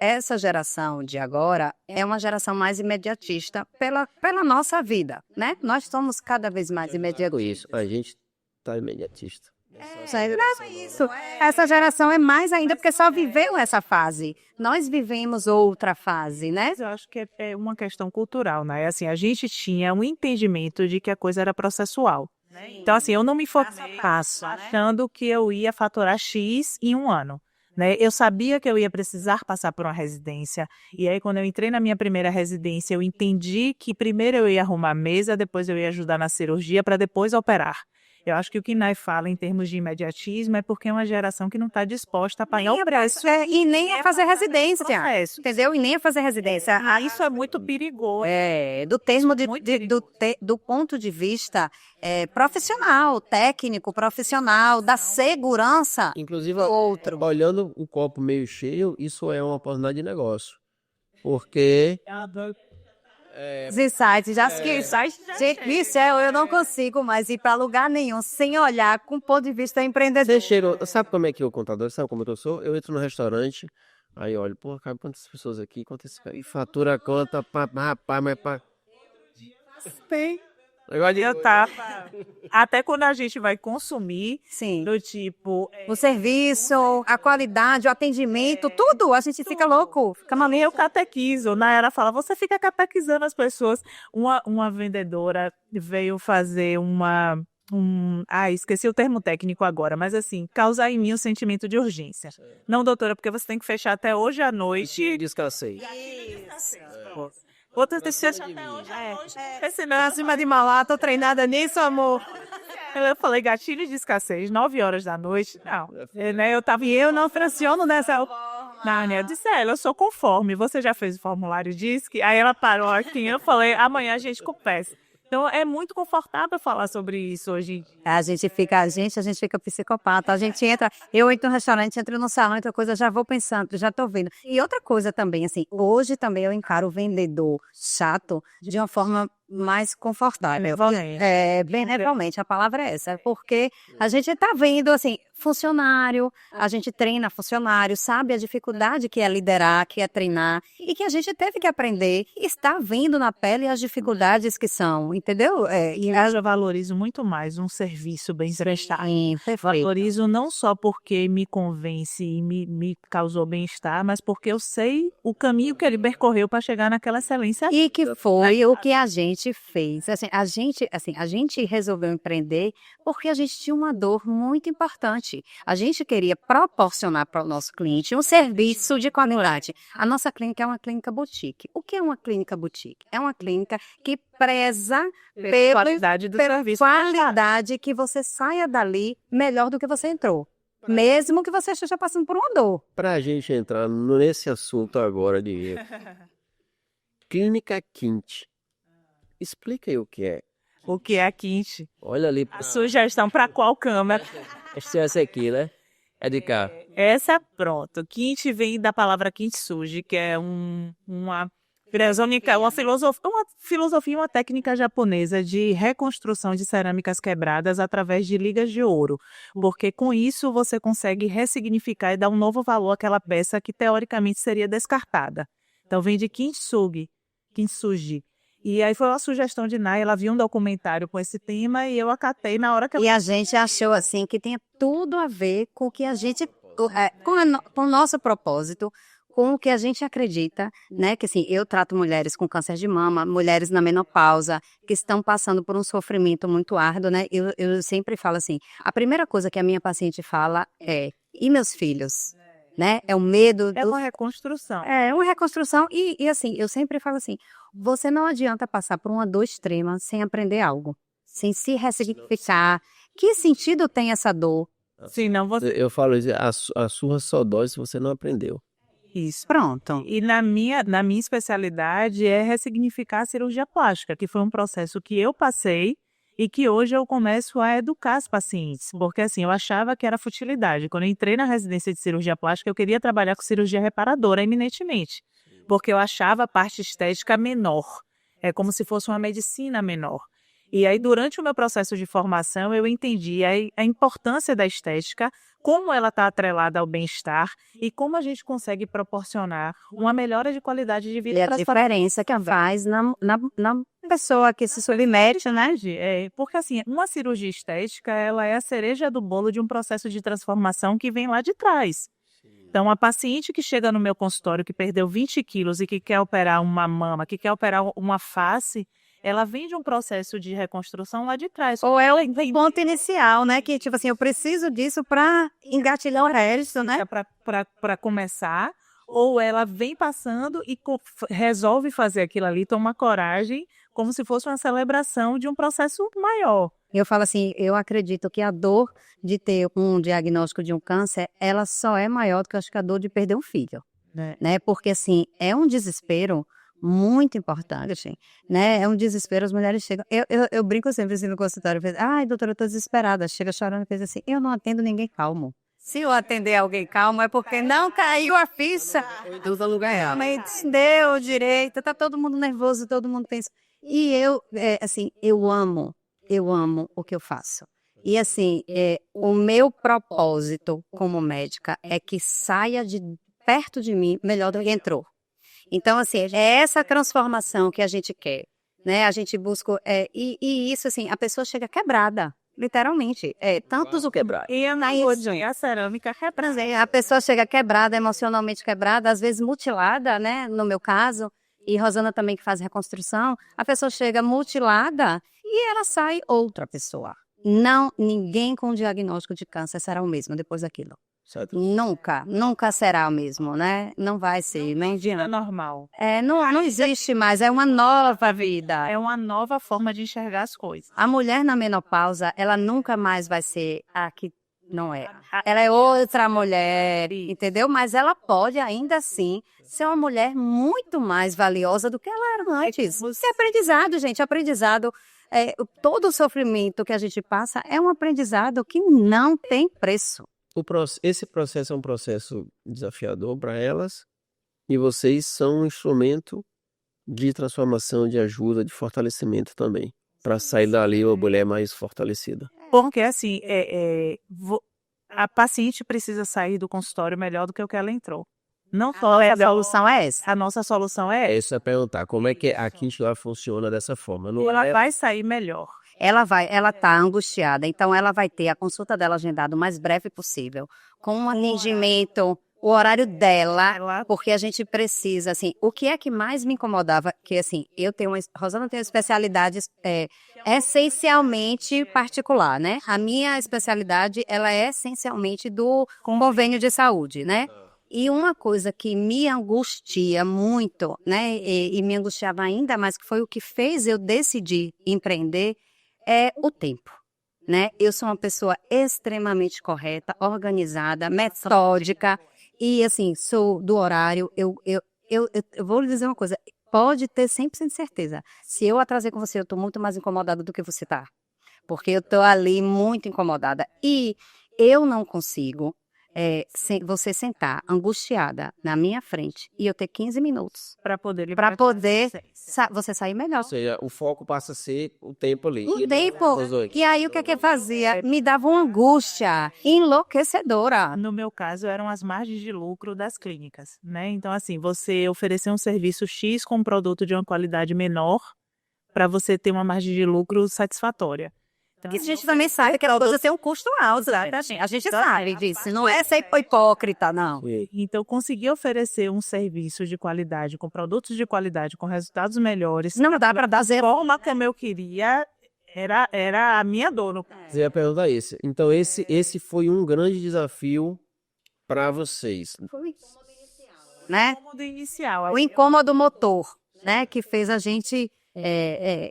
essa geração de agora é uma geração mais imediatista pela nossa vida, né? Nós somos cada vez mais Com imediatistas. isso, a gente tá imediatista. Não é isso. Essa geração é mais ainda porque só viveu essa fase. Nós vivemos outra fase, né? Mas eu acho que é uma questão cultural, né? Assim, a gente tinha um entendimento de que a coisa era processual. Então, assim, eu não me formei achando que eu ia faturar X em um ano. Né? Eu sabia que eu ia precisar passar por uma residência. E aí, quando eu entrei na minha primeira residência, eu entendi que primeiro eu ia arrumar a mesa, depois eu ia ajudar na cirurgia, para depois operar. Eu acho que o que Nai fala em termos de imediatismo é porque é uma geração que não está disposta a pagar o preço. E nem a fazer residência, processo. entendeu? E nem a fazer residência. Isso é muito perigoso. Do termo Muito do ponto de vista profissional, técnico, profissional, da segurança. Inclusive, Outro. olhando o copo meio cheio, isso é uma oportunidade de negócio. Porque Os insights, gente, Michel, eu não consigo mais ir para lugar nenhum sem olhar com o ponto de vista empreendedor. você chega, sabe como é que é o contador? Sabe como eu sou? Eu entro no restaurante, aí olho, pô, cabe quantas pessoas aqui, quantas e fatura conta, rapaz, mas pá. Tem. Negócio de Eu tava. Até quando a gente vai consumir, Sim. do tipo. O serviço, a qualidade, o atendimento, tudo, a gente fica louco, fica maluco. Eu catequizo. Nayara fala, você fica catequizando as pessoas. Uma vendedora veio fazer esqueci o termo técnico agora, mas assim, causar em mim um sentimento de urgência. Não, doutora, porque você tem que fechar até hoje à noite. Descansei. Outra deixa até hoje à noite. Senão, Acima de Malá, tô treinada nisso, amor. eu falei gatilho de escassez, 9 horas da noite. Não, né, E eu não funciono nessa. Não, né? Eu disse, eu sou conforme. Você já fez o formulário DISC? Aí ela parou aqui, eu falei, amanhã a gente conversa. Então, é muito confortável falar sobre isso hoje. A gente fica psicopata. A gente entra, eu entro no restaurante, entro no salão, outra coisa, já vou pensando, já tô vendo. E outra coisa também, assim, hoje também eu encaro o vendedor chato de uma forma mais confortável. Benevolente, a palavra é essa. Porque a gente tá vendo, assim, funcionário, a gente treina funcionário, sabe a dificuldade que é liderar, que é treinar, e que a gente teve que aprender, e está vendo na pele as dificuldades que são, entendeu? E eu já valorizo muito mais um serviço bem prestado. Valorizo não só porque me convence e me causou bem-estar, mas porque eu sei o caminho que ele percorreu para chegar naquela excelência. E que foi o que a gente fez. Assim, a gente resolveu empreender porque a gente tinha uma dor muito importante. A gente queria proporcionar para o nosso cliente um serviço de qualidade. A nossa clínica é uma clínica boutique. O que é uma clínica boutique? É uma clínica que preza Pela qualidade do pela serviço. qualidade, que você saia dali melhor do que você entrou. Mesmo que você esteja passando por uma dor. Pra gente entrar nesse assunto agora de Clínica Quinte. Explica aí o que é. O que é a Quinte? Olha ali. A sugestão para qual câmera? Essa aqui, né? É de cá. Essa, pronto. Quinte vem da palavra kintsugi, que é uma filosofia, uma técnica japonesa de reconstrução de cerâmicas quebradas através de ligas de ouro. Porque com isso você consegue ressignificar e dar um novo valor àquela peça que teoricamente seria descartada. Então vem de kintsugi. E aí foi uma sugestão de Nai, ela viu um documentário com esse tema e eu acatei na hora que E a gente achou assim que tinha tudo a ver com o que a gente, com o nosso propósito, com o que a gente acredita, né? Que assim, eu trato mulheres com câncer de mama, mulheres na menopausa, que estão passando por um sofrimento muito árduo, né? Eu sempre falo assim, a primeira coisa que a minha paciente fala é, e meus filhos? Né? É o medo. É uma reconstrução. É uma reconstrução e assim, eu sempre falo assim, você não adianta passar por uma dor extrema sem aprender algo, sem se ressignificar. Que sentido tem essa dor? Sim, não você... Eu falo isso, a sua só dói se você não aprendeu. Isso. Pronto. E na minha especialidade é ressignificar a cirurgia plástica, que foi um processo que eu passei e que hoje eu começo a educar os pacientes, porque assim, eu achava que era futilidade. Quando eu entrei na residência de cirurgia plástica, eu queria trabalhar com cirurgia reparadora, eminentemente, porque eu achava a parte estética menor, é como se fosse uma medicina menor. E aí, durante o meu processo de formação, eu entendi a importância da estética, como ela está atrelada ao bem-estar e como a gente consegue proporcionar uma melhora de qualidade de vida E a para as diferença que faz na pessoa que se submete, né? porque assim, uma cirurgia estética, ela é a cereja do bolo de um processo de transformação que vem lá de trás. Então, a paciente que chega no meu consultório, que perdeu 20 quilos e que quer operar uma mama, que quer operar uma face, ela vem de um processo de reconstrução lá de trás. Ou é o ponto inicial, né? Que, tipo assim, eu preciso disso para engatilhar o resto, né? Para começar, ou ela vem passando e resolve fazer aquilo ali, toma coragem, como se fosse uma celebração de um processo maior. Eu falo assim, eu acredito que a dor de ter um diagnóstico de um câncer, ela só é maior do que eu acho que a dor de perder um filho, né? Porque assim, é um desespero muito importante, né? É um desespero, as mulheres chegam... Eu brinco sempre assim no consultório, ai, doutora, eu tô desesperada. Chega chorando e pensa assim, eu não atendo ninguém calmo. Se eu atender alguém calmo é porque não caiu a ficha. Deus não ganhar. Mas deu direito, tá todo mundo nervoso, todo mundo pensa. E eu, assim, eu amo o que eu faço. E assim, o meu propósito como médica é que saia de perto de mim melhor do que entrou. Então, assim, é essa transformação que a gente quer, né? A gente busca, e isso, assim, a pessoa chega quebrada, literalmente, tantos o quebrar. E a cerâmica representa. A pessoa chega quebrada, emocionalmente quebrada, às vezes mutilada, né? No meu caso, e Rosana também que faz reconstrução, a pessoa chega mutilada e ela sai outra pessoa. Não, ninguém com diagnóstico de câncer será o mesmo depois daquilo. Certo. Nunca será o mesmo, né? Não vai ser, nem de É normal. não existe mais, é uma nova vida. É uma nova forma de enxergar as coisas. A mulher na menopausa, ela nunca mais vai ser a que não é. Ela é outra mulher, entendeu? Mas ela pode ainda assim ser uma mulher muito mais valiosa do que ela era antes. Isso é aprendizado, gente, aprendizado. Todo o sofrimento que a gente passa é um aprendizado que não tem preço. Esse processo é um processo desafiador para elas e vocês são um instrumento de transformação, de ajuda, de fortalecimento também, para sair dali uma mulher mais fortalecida. Porque assim, a paciente precisa sair do consultório melhor do que o que ela entrou. Não só A solução é essa. A nossa solução é essa. Isso é perguntar, como é que a Quintila funciona dessa forma? Não Ela vai sair melhor. Ela tá angustiada, então ela vai ter a consulta dela agendada o mais breve possível, com um atendimento, o horário dela, porque a gente precisa, assim, o que é que mais me incomodava, que assim, Rosana tem uma especialidade essencialmente particular, né? A minha especialidade, ela é essencialmente do convênio de saúde, né? E uma coisa que me angustia muito, né, e me angustiava ainda mais, que foi o que fez eu decidir empreender, é o tempo, né? Eu sou uma pessoa extremamente correta, organizada, metódica e, assim, sou do horário. Eu vou lhe dizer uma coisa, pode ter 100% de certeza. Se eu atrasei com você, eu estou muito mais incomodada do que você está. Porque eu estou ali muito incomodada. E eu não consigo você sentar angustiada na minha frente e eu ter 15 minutos para poder você sair melhor. Ou seja, o foco passa a ser o tempo ali. O tempo. E aí o que eu fazia? Me dava uma angústia enlouquecedora. No meu caso, eram as margens de lucro das clínicas, né? Então, assim, você oferecer um serviço X com um produto de uma qualidade menor para você ter uma margem de lucro satisfatória. Então, a gente também sabe que a coisa tem um custo alto, né? A gente sabe disso, não é ser hipócrita, não. Então, conseguir oferecer um serviço de qualidade, com produtos de qualidade, com resultados melhores, não dá para dar zero. Forma como eu queria, era a minha dor. Você ia perguntar isso. Então, esse foi um grande desafio para vocês. Foi o incômodo inicial, né? O incômodo inicial. O incômodo motor, né? Que fez a gente...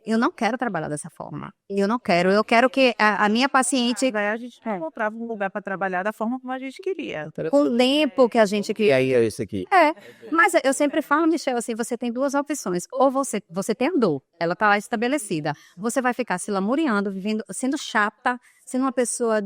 eu não quero trabalhar dessa forma. Eu quero que a minha paciente... A gente encontrava um lugar para trabalhar da forma como a gente queria. Com o tempo que a gente queria. E aí é isso aqui. Mas eu sempre falo, Michel, assim, você tem duas opções. Ou você tem a dor, ela tá lá estabelecida. Você vai ficar se lamuriando, vivendo, sendo chata, sendo uma pessoa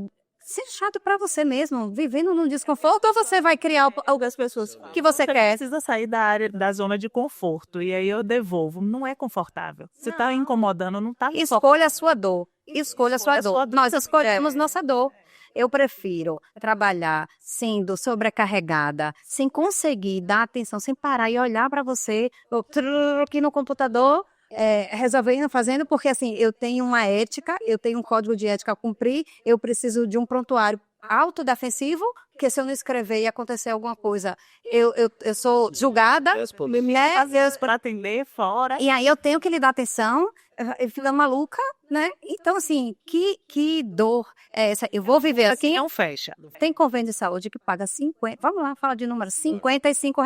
ser chato para você mesmo, vivendo num desconforto, ou você vai criar algumas pessoas que você quer? Precisa sair da zona de conforto. E aí eu devolvo. Não é confortável. Se tá incomodando, não tá Escolha a sua dor. Escolha a sua dor. Nós escolhemos nossa dor. Eu prefiro trabalhar sendo sobrecarregada, sem conseguir dar atenção, sem parar e olhar para você, aqui no computador, resolvendo, fazendo, porque assim, eu tenho uma ética, eu tenho um código de ética a cumprir, eu preciso de um prontuário autodefensivo, porque se eu não escrever e acontecer alguma coisa, eu sou julgada, né? Deus para atender fora. E aí eu tenho que lhe dar atenção, eu fico maluca, né? Então, assim, que dor é essa? Eu vou viver aqui. Não fecha. Tem convênio de saúde que paga 50, vamos lá, fala de número, R$ 55.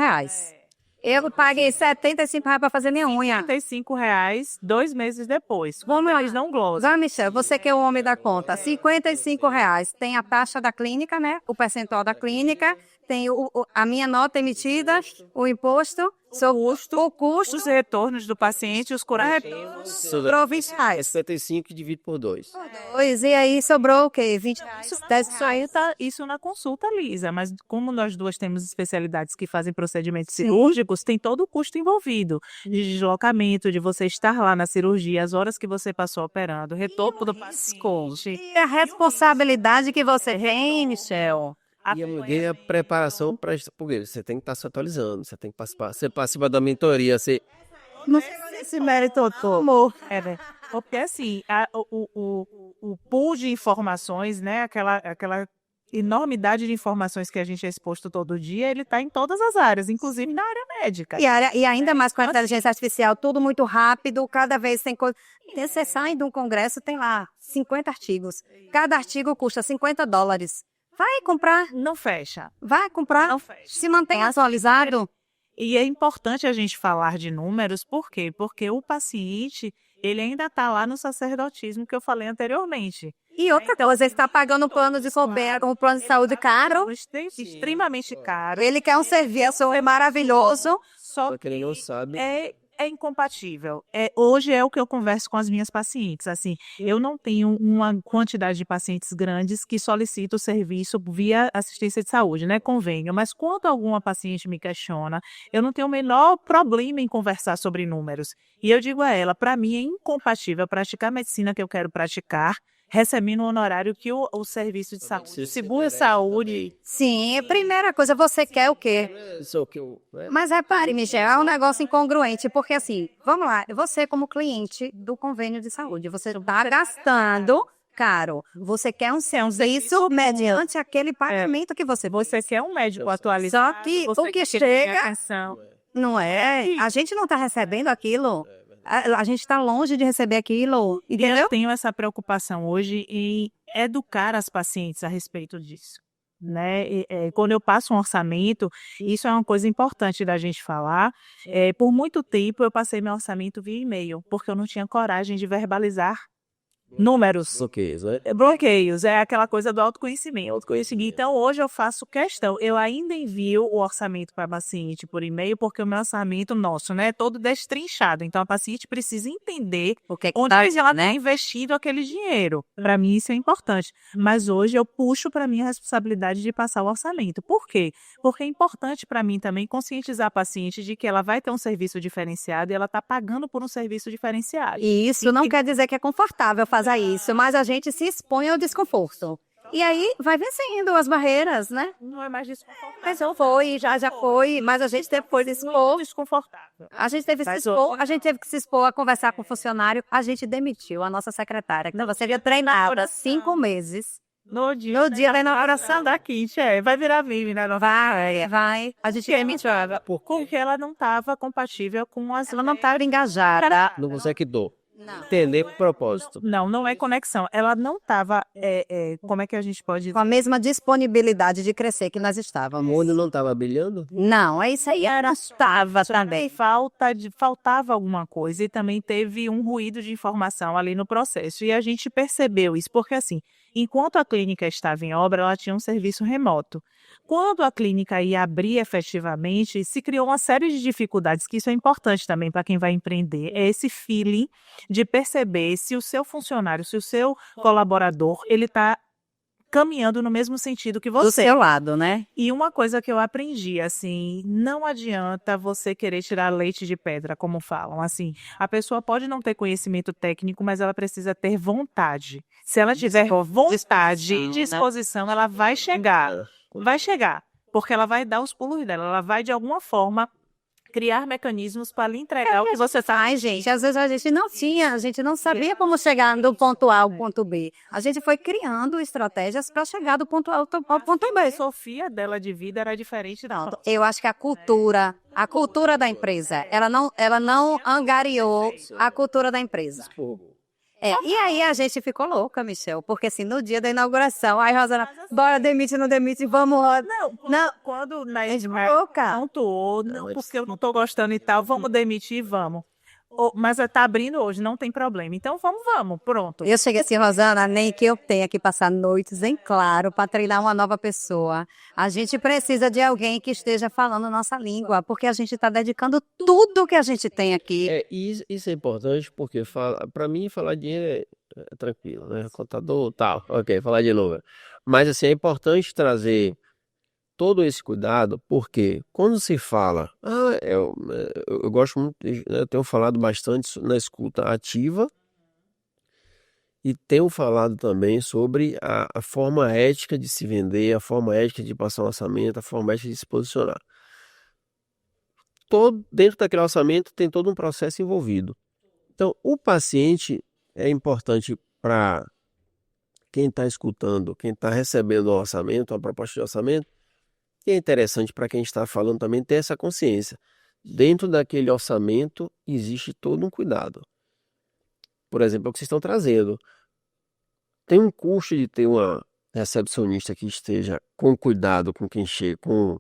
Eu paguei R$ 75 para fazer minha unha. R$ 55, 2 meses depois. Como eles não glosam. Vai, Michel, você que é o homem da conta. R$ 55. Tem a taxa da clínica, né? O percentual da clínica. Tem a minha nota emitida, o imposto, o custo. Os retornos do paciente, os curativos. Provinciais. 55 divide por 2. E aí sobrou o quê? R$ 20. Isso na consulta lisa, mas como nós duas temos especialidades que fazem procedimentos cirúrgicos, tem todo o custo envolvido, de deslocamento, de você estar lá na cirurgia, as horas que você passou operando, retorno do paciente. E a responsabilidade que você tem, Michel. E a preparação para isso, porque você tem que estar se atualizando, você tem que participar, você participa da mentoria, você... Não sei esse mérito todo. Amor. Né? Porque assim, o pool de informações, né, aquela enormidade de informações que a gente é exposto todo dia, ele está em todas as áreas, inclusive na área médica. E ainda mais com a inteligência artificial, tudo muito rápido, cada vez tem coisa. Você sai de um congresso, tem lá 50 artigos. Cada artigo custa $50. Vai comprar. Não fecha. Vai comprar. Não fecha. Se mantém atualizado. E é importante a gente falar de números, por quê? Porque o paciente, ele ainda está lá no sacerdotismo que eu falei anteriormente. E outra coisa, ele está pagando um plano de saúde caro. Extremamente caro. Ele quer um serviço maravilhoso. Só que ele não sabe. É incompatível. Hoje é o que eu converso com as minhas pacientes. Assim, eu não tenho uma quantidade de pacientes grandes que solicitam o serviço via assistência de saúde, né, convênio. Mas quando alguma paciente me questiona, eu não tenho o menor problema em conversar sobre números. E eu digo a ela, para mim é incompatível praticar a medicina que eu quero praticar, recebendo o honorário que o serviço de saúde, seguro-saúde. Sim, primeira coisa, você quer o quê? Mas repare, Michel, é um negócio incongruente, porque assim, vamos lá, você como cliente do convênio de saúde, você está gastando caro, você quer um serviço mediante aquele pagamento que você quer um médico atualizado. Só que o que chega, não é? A gente não está recebendo aquilo. A gente está longe de receber aquilo, entendeu? Eu tenho essa preocupação hoje em educar as pacientes a respeito disso, né? Quando eu passo um orçamento, isso é uma coisa importante da gente falar. Por muito tempo eu passei meu orçamento via e-mail, porque eu não tinha coragem de verbalizar números. Bloqueios, né? Bloqueios, é aquela coisa do autoconhecimento. Então, hoje eu faço questão, eu ainda envio o orçamento para a paciente por e-mail, porque o meu orçamento nosso, né, é todo destrinchado. Então, a paciente precisa entender onde ela está investindo aquele dinheiro. Para mim, isso é importante. Mas hoje eu puxo para mim a responsabilidade de passar o orçamento. Por quê? Porque é importante para mim também conscientizar a paciente de que ela vai ter um serviço diferenciado e ela está pagando por um serviço diferenciado. E isso não quer dizer que é confortável fazer isso, mas a gente se expõe ao desconforto. E aí vai vencendo as barreiras, né? Não é mais desconfortável. Mas já foi, mas a gente teve que se expor. Desconfortável. A gente teve que se expor, a gente teve que se expor a conversar com o funcionário. A gente demitiu a nossa secretária, que não seria treinada 5 meses. No dia da inauguração da Kit, vai virar meme, né? Vai. A gente demitiu ela. Porque ela não estava compatível com as... Ela não estava engajada. Não consegue dor. Entender o propósito. Não é conexão. Ela não estava, como é que a gente pode dizer? Com a mesma disponibilidade de crescer que nós estávamos. O olho não estava brilhando? Não, isso aí estava também. Faltava alguma coisa e também teve um ruído de informação ali no processo. E a gente percebeu isso, porque assim, enquanto a clínica estava em obra, ela tinha um serviço remoto. Quando a clínica ia abrir efetivamente, se criou uma série de dificuldades, que isso é importante também para quem vai empreender, é esse feeling de perceber se o seu funcionário, se o seu colaborador, ele está caminhando no mesmo sentido que Do você. seu lado, né? E uma coisa que eu aprendi, assim, não adianta você querer tirar leite de pedra, como falam. Assim, a pessoa pode não ter conhecimento técnico, mas ela precisa ter vontade. Se ela tiver vontade e disposição, ela vai chegar. Vai chegar. Porque ela vai dar os pulos dela. Ela vai, de alguma forma, criar mecanismos para lhe entregar o que você está. Ai, gente, às vezes a gente não sabia como chegar do ponto A ao ponto B. A gente foi criando estratégias para chegar do ponto A ao ponto A B. filosofia dela de vida era diferente da Pronto. Eu acho que a cultura da empresa, ela não angariou a cultura da empresa. E aí a gente ficou louca, Michel, porque assim, no dia da inauguração, aí Rosana, bora, demite, não demite, vamos, Rosa. Não, Quando na gente, louca. pontuou, não, porque eu não estou gostando e tal, vamos demitir e vamos. Mas está abrindo hoje, não tem problema. Então vamos, pronto. Eu cheguei assim, Rosana, nem que eu tenha que passar noites em claro para treinar uma nova pessoa. A gente precisa de alguém que esteja falando nossa língua, porque a gente está dedicando tudo que a gente tem aqui. Isso é importante porque para mim falar dinheiro é tranquilo, né? Contador, tal, ok, falar de novo. Mas assim, é importante trazer todo esse cuidado, porque quando se fala, eu gosto muito, eu tenho falado bastante na escuta ativa e tenho falado também sobre a forma ética de se vender, a forma ética de passar um orçamento, a forma ética de se posicionar. Dentro daquele orçamento tem todo um processo envolvido. Então, o paciente é importante para quem está escutando, quem está recebendo o orçamento, a proposta de orçamento, e é interessante para quem está falando também ter essa consciência. Dentro daquele orçamento existe todo um cuidado. Por exemplo, é o que vocês estão trazendo. Tem um custo de ter uma recepcionista que esteja com cuidado com quem chega, com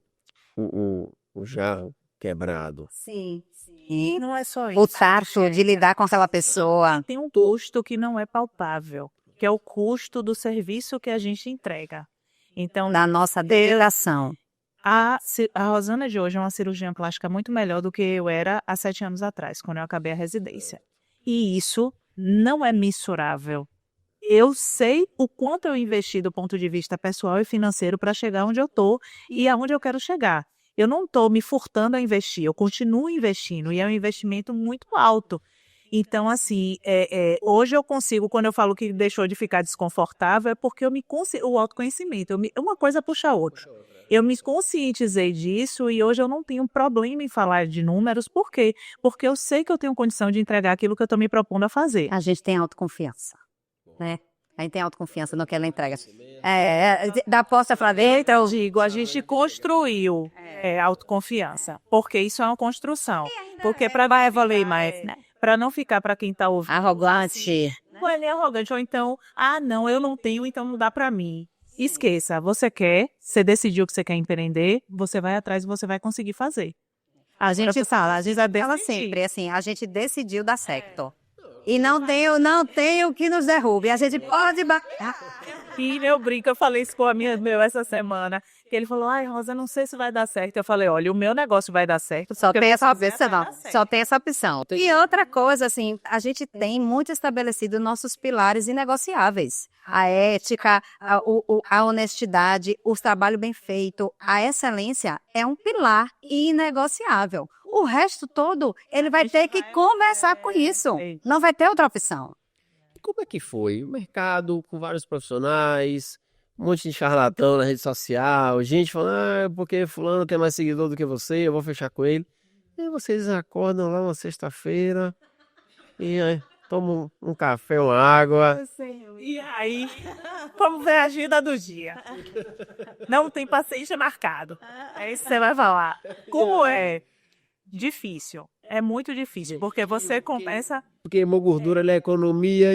o jarro quebrado. Sim. E não é só isso. O tato de lidar com aquela pessoa. Tem um custo que não é palpável, que é o custo do serviço que a gente entrega. Então, Na nossa dedicação. a Rosana de hoje é uma cirurgiã plástica muito melhor do que eu era há 7 anos atrás, quando eu acabei a residência. E isso não é mensurável. Eu sei o quanto eu investi do ponto de vista pessoal e financeiro para chegar onde eu estou e aonde eu quero chegar. Eu não estou me furtando a investir, eu continuo investindo e é um investimento muito alto. Então, assim, hoje eu consigo, quando eu falo que deixou de ficar desconfortável, é porque o autoconhecimento, uma coisa puxa a outra. Eu me conscientizei disso e hoje eu não tenho problema em falar de números. Por quê? Porque eu sei que eu tenho condição de entregar aquilo que eu estou me propondo a fazer. A gente tem autoconfiança, né? A gente tem autoconfiança no que ela entrega. Da posta para dentro, Eu digo, a gente construiu autoconfiança, porque isso é uma construção. Porque para evoluir mais, né? Para não ficar para quem está ouvindo. arrogante. Não é nem arrogante, ou então, não, eu não tenho, então não dá para mim. Esqueça, você quer, você decidiu que você quer empreender, você vai atrás e você vai conseguir fazer. A gente fala sempre assim, a gente decidiu dar certo. E não tem o que nos derrube. A gente pode E eu brinco, eu falei isso com a meu essa semana, que ele falou, Rosa, não sei se vai dar certo. Eu falei, olha, o meu negócio vai dar certo. Só tem essa opção, só tem essa opção. E outra coisa, assim, a gente tem muito estabelecido nossos pilares inegociáveis. A ética, a honestidade, o trabalho bem feito, a excelência é um pilar inegociável. O resto todo, ele vai ter que conversar com isso. Não vai ter outra opção. Como é que foi? O mercado com vários profissionais, um monte de charlatão na rede social, gente falando, porque fulano tem mais seguidor do que você, eu vou fechar com ele. E vocês acordam lá uma sexta-feira e aí, tomam um café, uma água. E aí, vamos ver a agenda do dia. Não tem paciente marcado. É isso que você vai falar. Como é? Difícil. É muito difícil, porque você começa... Porque hemogordura é economia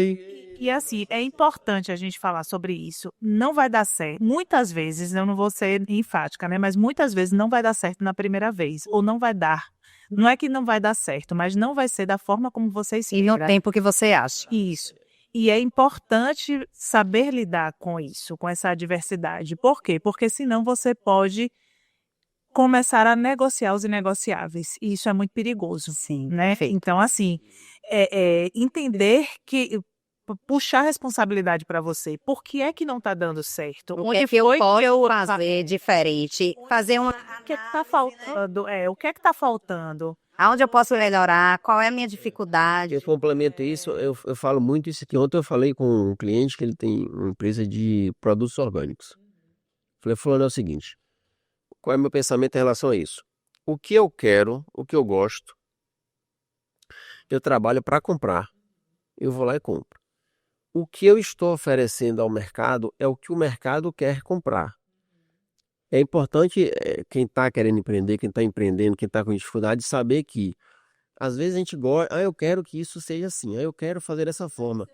E assim, é importante a gente falar sobre isso. Não vai dar certo. Muitas vezes, eu não vou ser enfática, né? Mas muitas vezes não vai dar certo na primeira vez. Ou não vai dar. Não é que não vai dar certo, mas não vai ser da forma como você espera. E no tempo que você acha. Isso. E é importante saber lidar com isso, com essa adversidade. Por quê? Porque senão você pode começar a negociar os inegociáveis. E isso é muito perigoso. Sim, né? perfeito. Então, assim, entender que puxar a responsabilidade para você. Por que é que não está dando certo? O que é que eu posso fazer diferente? Fazer uma... O que é que está faltando? O que é que está faltando? Aonde eu posso melhorar? Qual é a minha dificuldade? Eu complemento isso, eu falo muito isso aqui. Ontem eu falei com um cliente que ele tem uma empresa de produtos orgânicos. Falei, fulano, é o seguinte, qual é o meu pensamento em relação a isso? O que eu quero, o que eu gosto, eu trabalho para comprar. Eu vou lá e compro. O que eu estou oferecendo ao mercado é o que o mercado quer comprar. É importante quem está querendo empreender, quem está empreendendo, quem está com dificuldade, saber que às vezes a gente gosta, eu quero que isso seja assim, eu quero fazer dessa forma.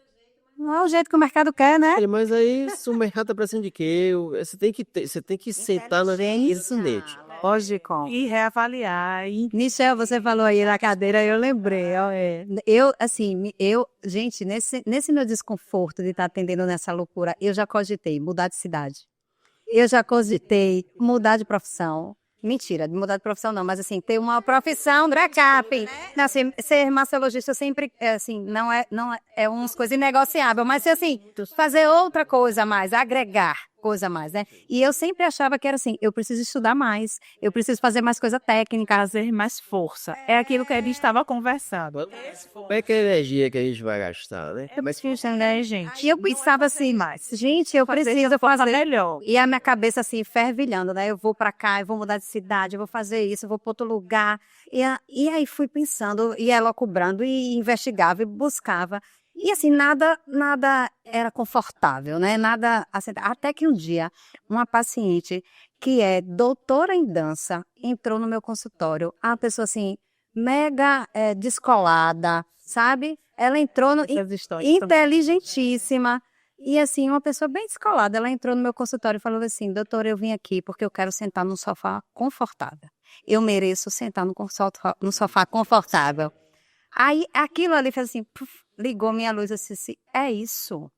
Não é o jeito que o mercado quer, né? Mas aí, se o mercado está precisando de quê? Você tem que sentar na isso nele. Lógico. E reavaliar. Michel, você falou aí na cadeira, eu lembrei. Gente, nesse meu desconforto de estar atendendo nessa loucura, eu já cogitei mudar de cidade. Eu já cogitei mudar de profissão. Mentira, de mudar de profissão não, mas assim, ter uma profissão backup. Assim, ser massagista sempre, não é umas coisas inegociáveis, mas assim, fazer outra coisa a mais, agregar coisa a mais, né? E eu sempre achava que era assim, eu preciso estudar mais, eu preciso fazer mais coisa técnica. Fazer mais força. É aquilo que a gente estava conversando. Como é que é a energia que a gente vai gastar, né? Mas né, gente? E eu pensava assim, gente, eu preciso fazer melhor. E a minha cabeça assim, fervilhando, né? Eu vou pra cá, eu vou mudar de cidade, eu vou fazer isso, eu vou pra outro lugar. E aí fui pensando, e ela cobrando, e investigava, e buscava. E assim, nada era confortável, né? Nada, assim, até que um dia, uma paciente que é doutora em dança entrou no meu consultório. Uma pessoa assim, mega descolada, sabe? Ela entrou inteligentíssima. E assim, uma pessoa bem descolada, ela entrou no meu consultório e falou assim, doutora, eu vim aqui porque eu quero sentar num sofá confortável. Eu mereço sentar num sofá confortável. Aí, aquilo ali fez assim, ligou minha luz, assim, é isso.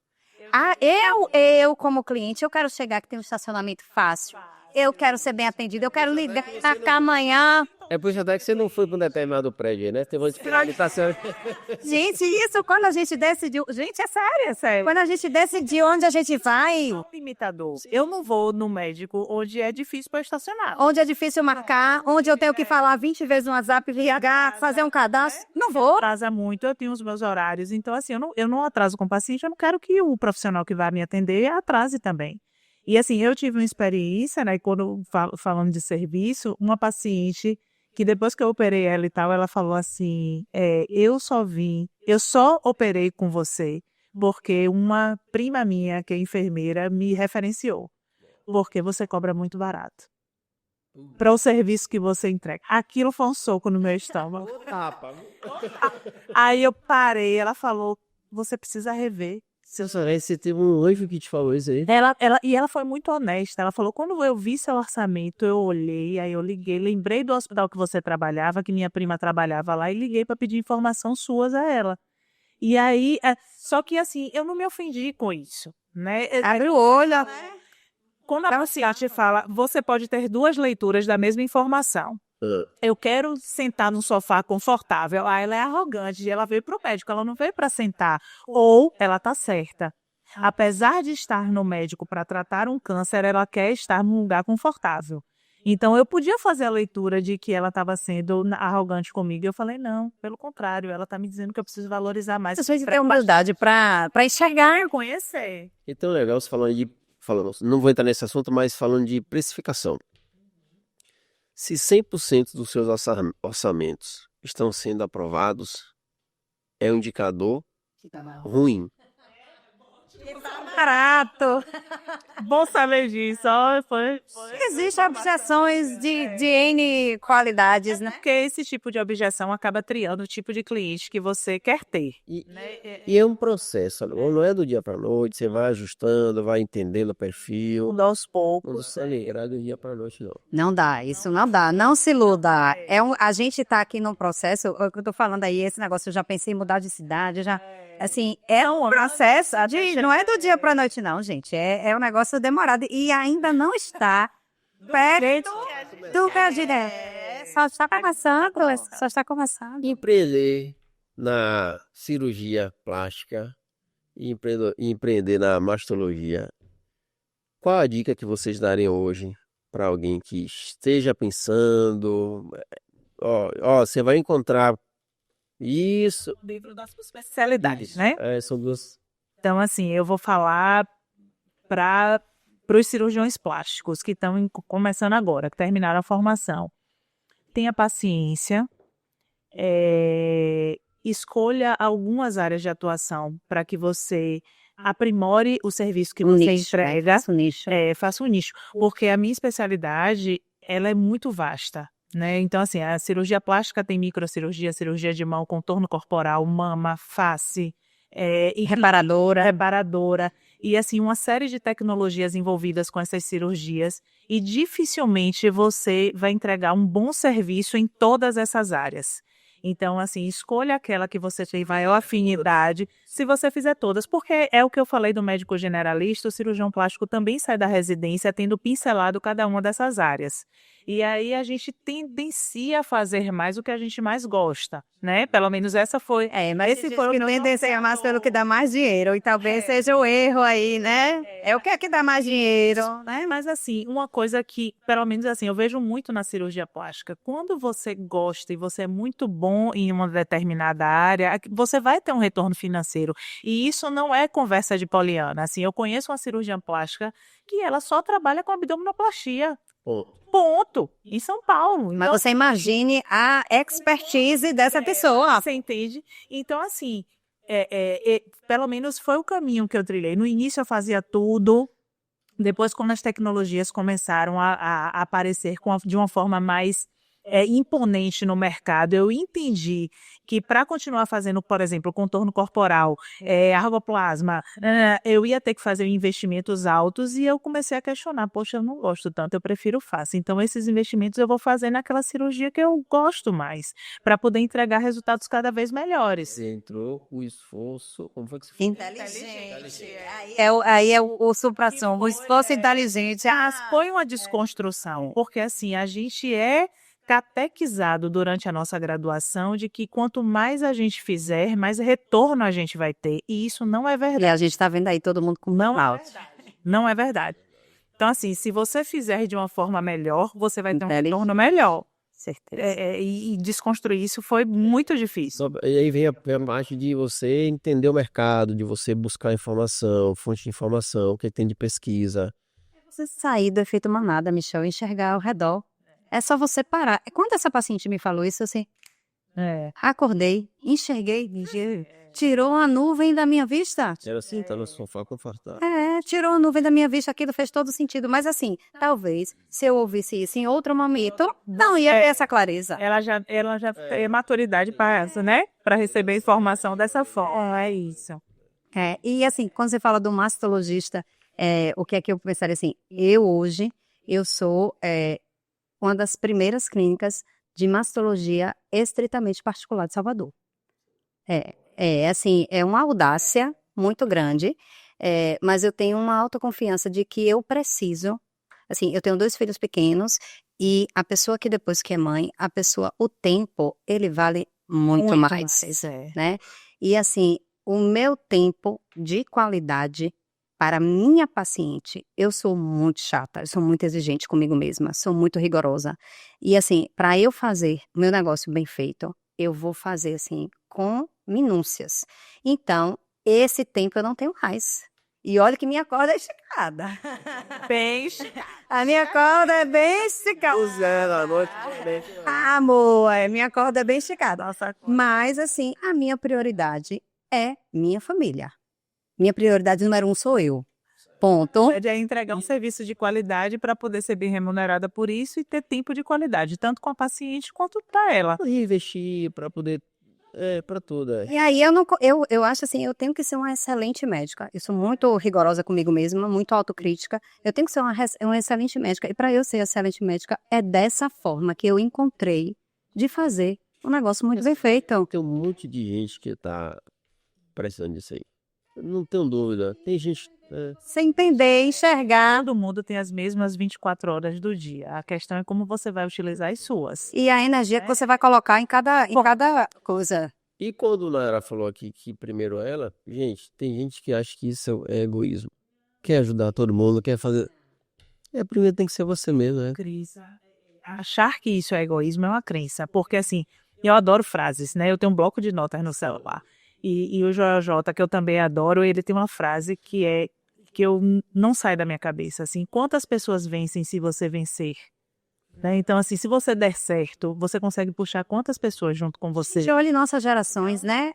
Eu como cliente, eu quero chegar que tem um estacionamento fácil. Eu quero ser bem atendida, eu quero ligar cá amanhã. É por isso até que você não foi para um determinado prédio, né? Teve uma estacionamento. Gente, isso quando a gente decidiu... Gente, é sério. Quando a gente decidiu onde a gente vai... Limitador. Eu não vou no médico onde é difícil para estacionar. Onde é difícil marcar, onde eu tenho que falar 20 vezes no WhatsApp, ligar, fazer um cadastro. Não vou. Atrasa muito, eu tenho os meus horários. Então, assim, eu não atraso com o paciente, eu não quero que o profissional que vai me atender atrase também. E assim, eu tive uma experiência, né, quando falando de serviço, uma paciente que depois que eu operei ela e tal, ela falou assim, eu só operei com você porque uma prima minha, que é enfermeira, me referenciou, porque você cobra muito barato para o serviço que você entrega. Aquilo foi um soco no meu estômago. Aí eu parei, ela falou, você precisa rever. Você teve um anjo que te falou isso aí? Ela foi muito honesta. Ela falou, quando eu vi seu orçamento, eu olhei, aí eu liguei, lembrei do hospital que você trabalhava, que minha prima trabalhava lá, e liguei para pedir informações suas a ela. E aí, só que assim, eu não me ofendi com isso, né? Abre o olho. Quando a paciente fala, você pode ter duas leituras da mesma informação. Eu quero sentar num sofá confortável. Aí ela é arrogante, ela veio para o médico, ela não veio para sentar. Ou ela está certa. Apesar de estar no médico para tratar um câncer, ela quer estar num lugar confortável. Então, eu podia fazer a leitura de que ela estava sendo arrogante comigo. Eu falei, não, pelo contrário, ela está me dizendo que eu preciso valorizar mais. As pessoas têm humildade para enxergar, conhecer. Então, legal você falando, não vou entrar nesse assunto, mas falando de precificação. Se 100% dos seus orçamentos estão sendo aprovados, é um indicador ruim. Barato. Bom saber disso. Existem objeções de N qualidades, né? Porque esse tipo de objeção acaba triando o tipo de cliente que você quer ter. E é um processo, não é do dia para a noite, você vai ajustando, vai entendendo o perfil. Aos poucos. Não se alegrar do dia para a noite, não. Não dá, isso não dá. Não se iluda. A gente está aqui num processo, o que eu estou falando aí, esse negócio, eu já pensei em mudar de cidade, assim, é um processo, não é do dia para a noite não, gente, é um negócio demorado e ainda não está perto do que a gente só está começando. Empreender na cirurgia plástica e empreender na mastologia, qual a dica que vocês dariam hoje para alguém que esteja pensando, você vai encontrar isso, Dentro das suas especialidades, né? são duas. Então, assim, eu vou falar para os cirurgiões plásticos que estão começando agora, que terminaram a formação. Tenha paciência, escolha algumas áreas de atuação para que você aprimore o serviço que você entrega. Faça um nicho. Faça um nicho, porque a minha especialidade, ela é muito vasta, né? Então, assim, a cirurgia plástica tem microcirurgia, cirurgia de mão, contorno corporal, mama, face, e reparadora, e assim, uma série de tecnologias envolvidas com essas cirurgias, e dificilmente você vai entregar um bom serviço em todas essas áreas. Então, assim, escolha aquela que você tem maior afinidade, se você fizer todas, porque é o que eu falei do médico generalista, o cirurgião plástico também sai da residência tendo pincelado cada uma dessas áreas. E aí a gente tendencia a fazer mais o que a gente mais gosta, né? Pelo menos essa foi. Mas esse foi o que tendencia mais pelo que dá mais dinheiro, e talvez seja o erro aí, né? É o que é que dá mais dinheiro, né? Mas assim, uma coisa que, pelo menos assim, eu vejo muito na cirurgia plástica, quando você gosta e você é muito bom em uma determinada área, você vai ter um retorno financeiro. E isso não é conversa de poliana. Assim, eu conheço uma cirurgiã plástica que ela só trabalha com abdominoplastia. Ponto. Em São Paulo. Mas Então, você imagine a expertise dessa pessoa. você entende? Então, assim, pelo menos foi o caminho que eu trilhei. No início eu fazia tudo. Depois, quando as tecnologias começaram a aparecer de uma forma mais imponente no mercado, eu entendi que para continuar fazendo, por exemplo, contorno corporal, arvoplasma, eu ia ter que fazer investimentos altos, e eu comecei a questionar, poxa, eu não gosto tanto, eu prefiro face. Então, esses investimentos eu vou fazer naquela cirurgia que eu gosto mais, para poder entregar resultados cada vez melhores. Você entrou com esforço, como foi que você Inteligente. Aí é o supra-sumo, o esforço inteligente. Foi uma desconstrução, porque assim, a gente é catequizado durante a nossa graduação de que quanto mais a gente fizer, mais retorno a gente vai ter. E isso não é verdade. E a gente está vendo aí todo mundo com burnout. Não é verdade. Então, assim, se você fizer de uma forma melhor, você vai ter um Inteligente. retorno melhor. Certeza. E desconstruir isso foi muito difícil. E aí vem a parte de você entender o mercado, de você buscar informação, fonte de informação, o que tem de pesquisa. Você sair do efeito manada, Michel, e enxergar ao redor. É só você parar. Quando essa paciente me falou isso, assim, acordei, enxerguei, tirou a nuvem da minha vista. Era assim, tá no sofá confortável. Tirou a nuvem da minha vista, aquilo fez todo sentido. Mas assim, talvez, se eu ouvisse isso em outro momento, não ia ter essa clareza. Ela já tem maturidade para essa, né? Para receber informação dessa forma. É isso. E assim, quando você fala do mastologista, o que é que eu pensaria assim? Eu sou uma das primeiras clínicas de mastologia estritamente particular de Salvador. Assim, é uma audácia muito grande, mas eu tenho uma autoconfiança de que eu preciso, assim, eu tenho 2 filhos pequenos, e a pessoa que depois que é mãe, o tempo, ele vale muito mais, né? E assim, o meu tempo de qualidade para minha paciente, eu sou muito chata, eu sou muito exigente comigo mesma, sou muito rigorosa. E assim, para eu fazer o meu negócio bem feito, eu vou fazer assim, com minúcias. Então, esse tempo eu não tenho mais. E olha que minha corda é esticada. Bem esticada. A minha corda é bem esticada. À noite. Amor, minha corda é bem esticada. Nossa, Mas assim, a minha prioridade é minha família. Minha prioridade número 1 sou eu. Ponto. É entregar um serviço de qualidade para poder ser bem remunerada por isso e ter tempo de qualidade, tanto com a paciente quanto para ela. E investir para poder. Para tudo. E aí eu acho assim, eu tenho que ser uma excelente médica. Eu sou muito rigorosa comigo mesma, muito autocrítica. Eu tenho que ser uma excelente médica. E para eu ser excelente médica, é dessa forma que eu encontrei de fazer um negócio muito bem feito. Tem um monte de gente que tá precisando disso aí. Não tenho dúvida. Tem gente. Você entender, enxergar. Todo mundo tem as mesmas 24 horas do dia. A questão é como você vai utilizar as suas. E a energia que você vai colocar em cada coisa. E quando a Nayara falou aqui que primeiro ela, gente, tem gente que acha que isso é egoísmo. Quer ajudar todo mundo, quer fazer. Primeiro tem que ser você mesmo, né? Cris, achar que isso é egoísmo é uma crença, porque assim, eu adoro frases, né? Eu tenho um bloco de notas no celular. E o Joel J, que eu também adoro, ele tem uma frase que eu não sai da minha cabeça, assim, quantas pessoas vencem se você vencer? Né? Então, assim, se você der certo, você consegue puxar quantas pessoas junto com você? De olho em nossas gerações, né?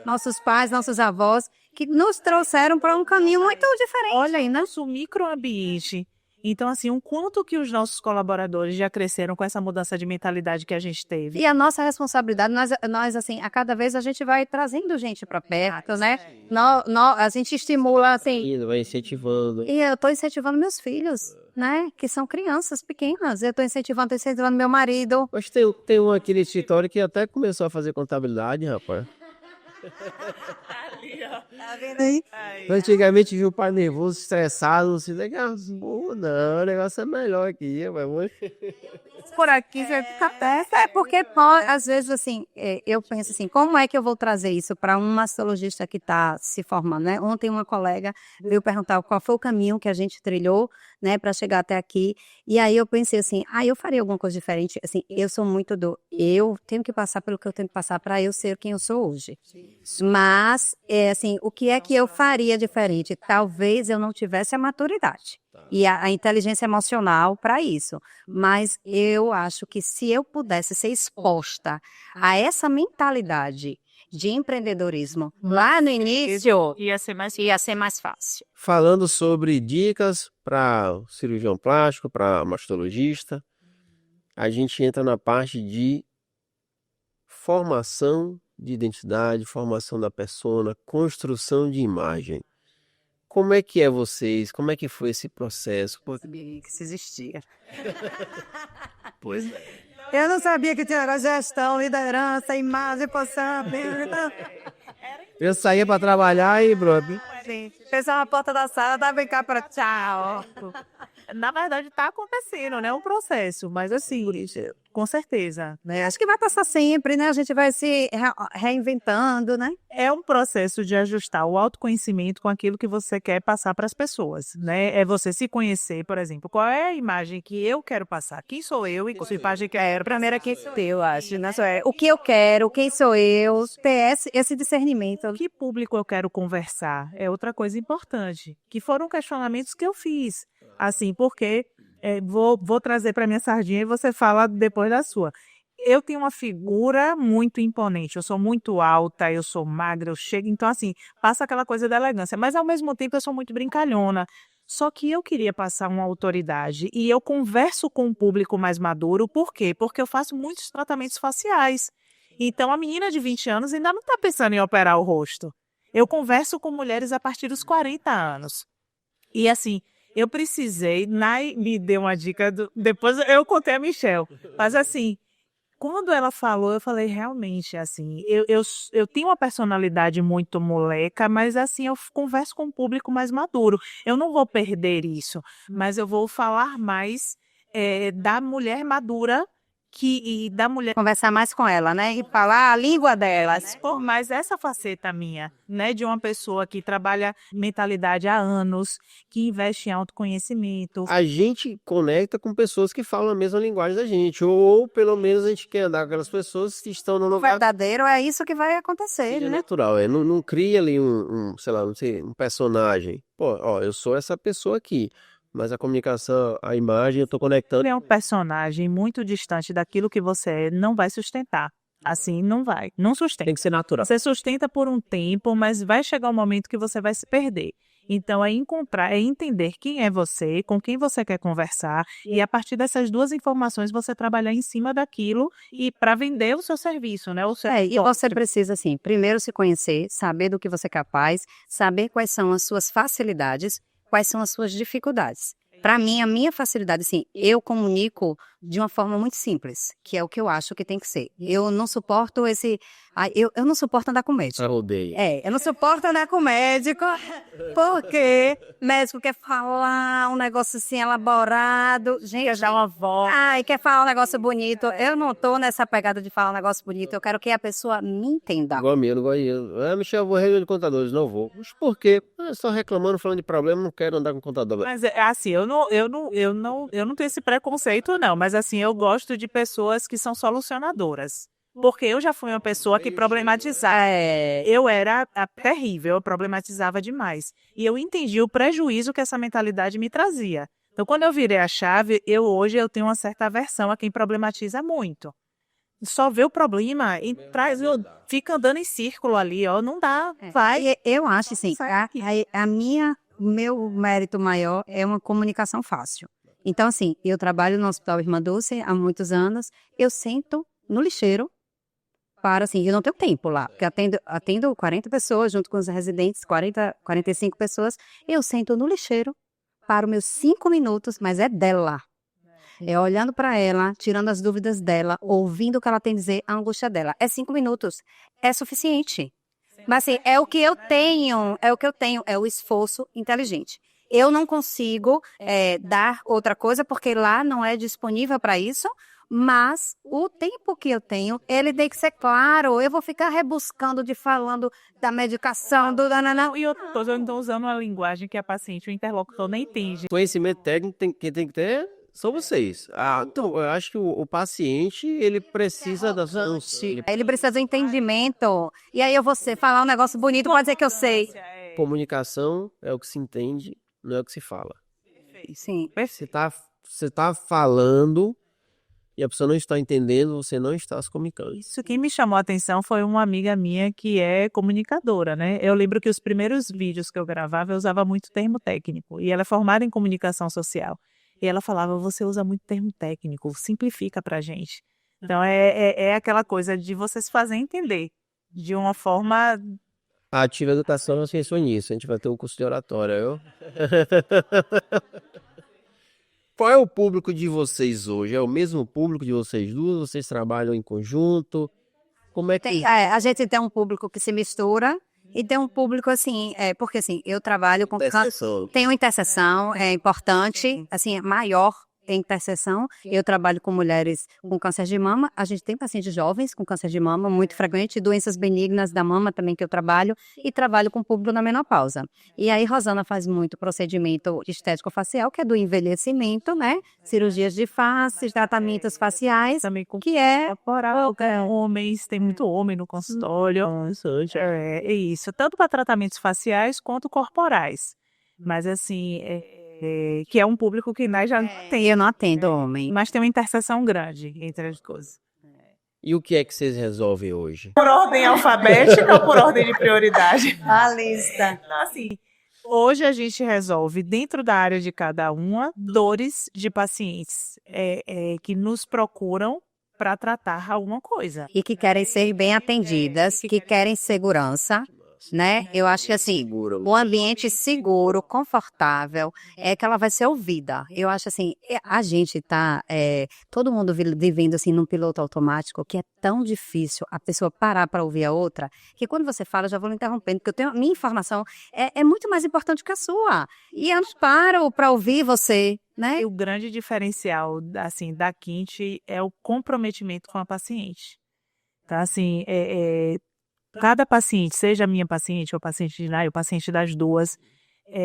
Nossos pais, nossos avós, que nos trouxeram para um caminho muito diferente. Olha aí, nosso microambiente. Então, assim, o quanto que os nossos colaboradores já cresceram com essa mudança de mentalidade que a gente teve. E a nossa responsabilidade, nós assim, a cada vez a gente vai trazendo gente para perto, né? A gente estimula, assim, Vai incentivando. e eu estou incentivando meus filhos, né? Que são crianças pequenas. Eu estou incentivando meu marido. Mas tem um aqui no escritório que até começou a fazer contabilidade, rapaz. Tá vendo aí? Antigamente viu o pai nervoso, estressado, assim, legal, não, o negócio é melhor aqui, mas Por aqui você É porque, às vezes, assim, eu penso assim, como é que eu vou trazer isso para um mastologista que está se formando, né? Ontem uma colega veio perguntar qual foi o caminho que a gente trilhou, né, para chegar até aqui. E aí eu pensei assim, eu faria alguma coisa diferente. Assim, eu sou muito eu tenho que passar pelo que eu tenho que passar para eu ser quem eu sou hoje. Mas, assim, o que é que eu faria diferente? Talvez eu não tivesse a maturidade e a inteligência emocional para isso. Mas eu acho que se eu pudesse ser exposta a essa mentalidade de empreendedorismo lá no início, ia ser mais ia ser mais fácil. falando sobre dicas para cirurgião plástico, para mastologista, a gente entra na parte de formação de identidade, formação da persona, construção de imagem. Como é que é vocês? Como é que foi esse processo? Sabia que isso existia. Pois é. Eu não sabia que tinha gestão, liderança, imagem, posição. Eu saía para trabalhar e, brother, Fechar uma porta da sala, dava cá para tchau. Na verdade, está acontecendo, né? Um processo, mas assim, com certeza. Né? Acho que vai passar sempre, né? A gente vai se reinventando, né? É um processo de ajustar o autoconhecimento com aquilo que você quer passar para as pessoas, né? É você se conhecer, por exemplo, qual é a imagem que eu quero passar? Quem sou eu e qual a imagem que eu quero? Primeiro, quem sou eu, acho, né? O que eu quero, quem sou eu, ter esse discernimento. Que público eu quero conversar? É outra coisa importante, que foram questionamentos que eu fiz. Assim, porque vou trazer para minha sardinha e você fala depois da sua. Eu tenho uma figura muito imponente, eu sou muito alta, eu sou magra, eu chego, então assim, passa aquela coisa da elegância, mas ao mesmo tempo eu sou muito brincalhona. Só que eu queria passar uma autoridade e eu converso com um público mais maduro, por quê? Porque eu faço muitos tratamentos faciais. Então a menina de 20 anos ainda não está pensando em operar o rosto. Eu converso com mulheres a partir dos 40 anos. E assim, eu precisei, Nai me deu uma dica, depois eu contei a Michelle, mas assim, quando ela falou, eu falei, realmente, assim, eu tenho uma personalidade muito moleca, mas assim, eu converso com um público mais maduro. Eu não vou perder isso, mas eu vou falar mais da mulher madura e da mulher. Conversar mais com ela, né? E falar a língua dela. Mas essa faceta minha, né, de uma pessoa que trabalha mentalidade há anos, que investe em autoconhecimento. A gente conecta com pessoas que falam a mesma linguagem da gente, ou pelo menos a gente quer andar com aquelas pessoas que estão no O lugar verdadeiro é isso que vai acontecer, que é né? natural, não cria ali sei lá, não sei, um personagem. Pô, ó, eu sou essa pessoa aqui, mas a comunicação, a imagem, eu tô conectando. É um personagem muito distante daquilo que você é, não vai sustentar. Assim, não vai, não sustenta. Tem que ser natural. Você sustenta por um tempo, mas vai chegar um momento que você vai se perder. Então, é encontrar, é entender quem é você, com quem você quer conversar, e a partir dessas duas informações você trabalhar em cima daquilo e para vender o seu serviço, né? E você precisa, assim, primeiro se conhecer, saber do que você é capaz, saber quais são as suas facilidades, quais são as suas dificuldades. Para mim, a minha facilidade, assim, eu comunico de uma forma muito simples, que é o que eu acho que tem que ser. Eu não suporto eu não suporto andar com médico. Eu odeio. Eu não suporto andar com médico, porque médico quer falar um negócio assim elaborado. Gente, Dar uma voz. ai, quer falar um negócio bonito. Eu não tô nessa pegada de falar um negócio bonito. Eu quero que a pessoa me entenda. Igual a mim, eu não gosto de... Michel, eu vou reunião de contadores, não vou. Mas por quê? Só reclamando, falando de problema, não quero andar com contador. Mas assim, eu não tenho esse preconceito, não. Mas assim, eu gosto de pessoas que são solucionadoras. Porque eu já fui uma pessoa que problematizava. Eu era terrível, eu problematizava demais. E eu entendi o prejuízo que essa mentalidade me trazia. Então, quando eu virei a chave, hoje eu tenho uma certa aversão a quem problematiza muito. Só vê o problema e fica andando em círculo ali, ó, não dá, vai. E eu acho assim, Sai daqui. o meu mérito maior é uma comunicação fácil. Então, assim, eu trabalho no Hospital Irmã Dulce há muitos anos, eu sento no lixeiro assim, eu não tenho tempo lá, porque atendo 40 pessoas junto com os residentes, 45 pessoas, eu sento no lixeiro, paro meus 5 minutos, mas é dela. É olhando para ela, tirando as dúvidas dela, ouvindo o que ela tem a dizer, a angústia dela. É 5 minutos, é suficiente. Mas assim, é o que eu tenho, é o esforço inteligente. Eu não consigo dar outra coisa, porque lá não é disponível para isso, mas o tempo que eu tenho, ele tem que ser claro. Eu vou ficar rebuscando falando da medicação, do nananã. E outra coisa, eu não estou usando uma linguagem que a paciente, o interlocutor nem entende. Conhecimento técnico quem tem que ter são vocês. Então, eu acho que o paciente, ele precisa da... Ele precisa do entendimento. E aí eu vou falar um negócio bonito, pode dizer que eu sei. Comunicação é o que se entende, não é o que se fala. Sim. Você tá falando e a pessoa não está entendendo, você não está se comunicando. Isso que me chamou a atenção foi uma amiga minha que é comunicadora, né? Eu lembro que os primeiros vídeos que eu gravava, eu usava muito termo técnico. E ela é formada em comunicação social. E ela falava, você usa muito termo técnico, simplifica pra gente. Então, é aquela coisa de você se fazer entender de uma forma... A Ativa Educação nós pensamos nisso, a gente vai ter um curso de oratória, viu? Qual é o público de vocês hoje? É o mesmo público de vocês duas? Vocês trabalham em conjunto? Como é que... A gente tem um público que se mistura e tem um público assim, porque assim, eu trabalho com... Tem interseção, é importante, assim, maior interseção. Eu trabalho com mulheres com câncer de mama. A gente tem pacientes jovens com câncer de mama, muito frequente, doenças benignas da mama também que eu trabalho, e trabalho com público na menopausa. E aí, Rosana faz muito procedimento estético-facial, que é do envelhecimento, né? Cirurgias de face, tratamentos faciais, Também com que é corporal, homens, tem muito homem no consultório. É isso, tanto para tratamentos faciais quanto corporais. Mas assim, que é um público que nós já não tem. Eu não atendo homem. Mas tem uma interseção grande entre as coisas. E o que é que vocês resolvem hoje? Por ordem alfabética ou por ordem de prioridade? A lista. Então, assim, hoje a gente resolve, dentro da área de cada uma, dores de pacientes que nos procuram para tratar alguma coisa. E que querem ser bem atendidas, que querem segurança, né? Eu acho que assim, um ambiente seguro, confortável, é que ela vai ser ouvida. Eu acho assim, a gente tá, todo mundo vivendo assim num piloto automático, que é tão difícil a pessoa parar para ouvir a outra, que quando você fala, eu já vou lhe interrompendo, porque minha informação é muito mais importante que a sua. E eu não paro para ouvir você, né? E o grande diferencial, assim, da Quinte é o comprometimento com a paciente. Então, assim, cada paciente, seja a minha paciente ou o paciente de Nai, o paciente das duas,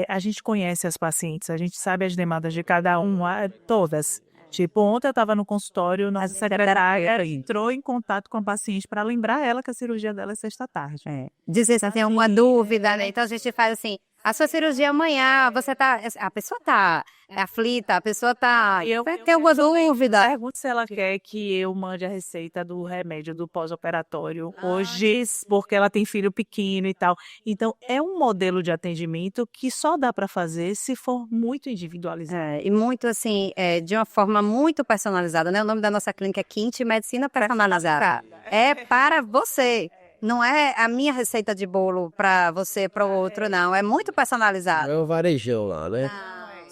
a gente conhece as pacientes, a gente sabe as demandas de cada uma, todas. Tipo, ontem eu estava no consultório, nossa secretária entrou em contato com a paciente para lembrar ela que a cirurgia dela é sexta-tarde. Dizer se tem alguma dúvida, né? Então a gente faz assim, a sua cirurgia amanhã, a pessoa tá aflita, a pessoa tá... Tem alguma dúvida? Pergunto se ela quer que eu mande a receita do remédio do pós-operatório hoje, porque ela tem filho pequeno e tal. Então, é um modelo de atendimento que só dá para fazer se for muito individualizado. E muito assim, de uma forma muito personalizada, né? O nome da nossa clínica é Quinte Medicina Personalizada. É para você. Não é a minha receita de bolo para você, para o outro, não. É muito personalizado. É o varejão lá, né?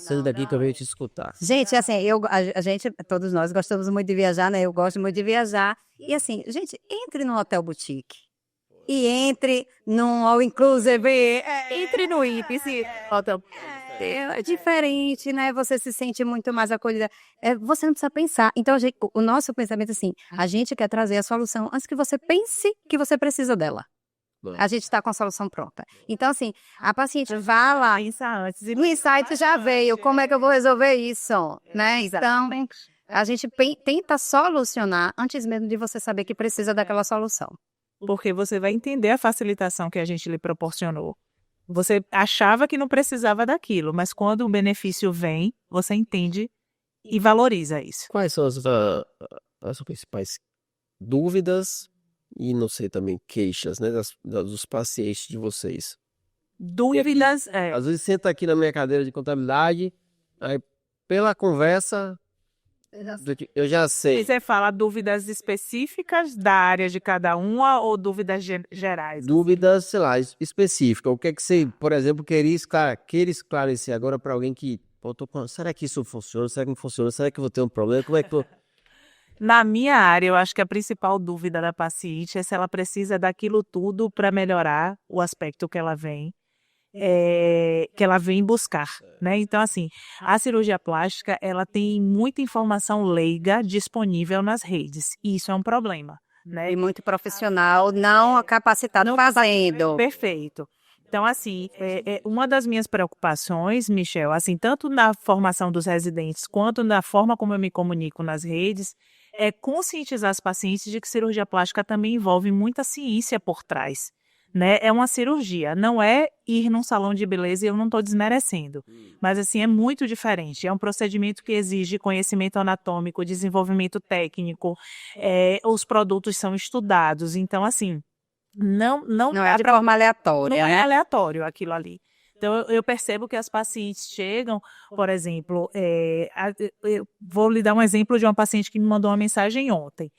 Saindo daqui que eu venho te escutar. Gente, assim, a gente, todos nós gostamos muito de viajar, né? Eu gosto muito de viajar. E assim, gente, entre num hotel boutique e entre num all inclusive, entre no Ibis, hotel. É diferente, né? Você se sente muito mais acolhida. Você não precisa pensar. Então, o nosso pensamento, assim, a gente quer trazer a solução antes que você pense que você precisa dela. A gente está com a solução pronta. Então, assim, a paciente vai lá. O insight já veio. Como é que eu vou resolver isso? Né? Então, a gente tenta solucionar antes mesmo de você saber que precisa daquela solução. Porque você vai entender a facilitação que a gente lhe proporcionou. Você achava que não precisava daquilo, mas quando o benefício vem, você entende e valoriza isso. Quais são as principais dúvidas e, não sei, também queixas, né, dos pacientes de vocês? Dúvidas, Às vezes senta aqui na minha cadeira de contabilidade, aí pela conversa eu já sei. Você fala dúvidas específicas da área de cada uma ou dúvidas gerais? Dúvidas, sei lá, específicas. O que é que você, por exemplo, queria esclarecer agora para alguém que, pô, será que isso funciona? Será que não funciona? Será que eu vou ter um problema? Como é que eu... Na minha área, eu acho que a principal dúvida da paciente é se ela precisa daquilo tudo para melhorar o aspecto que ela vem buscar, né? Então, assim, a cirurgia plástica, ela tem muita informação leiga disponível nas redes, e isso é um problema, né? E muito profissional, não capacitado fazendo. Perfeito. Então, assim, uma das minhas preocupações, Michel, assim, tanto na formação dos residentes quanto na forma como eu me comunico nas redes, é conscientizar as pacientes de que cirurgia plástica também envolve muita ciência por trás. Né? É uma cirurgia, não é ir num salão de beleza e eu não estou desmerecendo. Mas, assim, é muito diferente. É um procedimento que exige conhecimento anatômico, desenvolvimento técnico, os produtos são estudados. Então, assim, não é de forma aleatória. Não é aleatório aquilo ali. Então, eu percebo que as pacientes chegam, por exemplo, eu vou lhe dar um exemplo de uma paciente que me mandou uma mensagem ontem.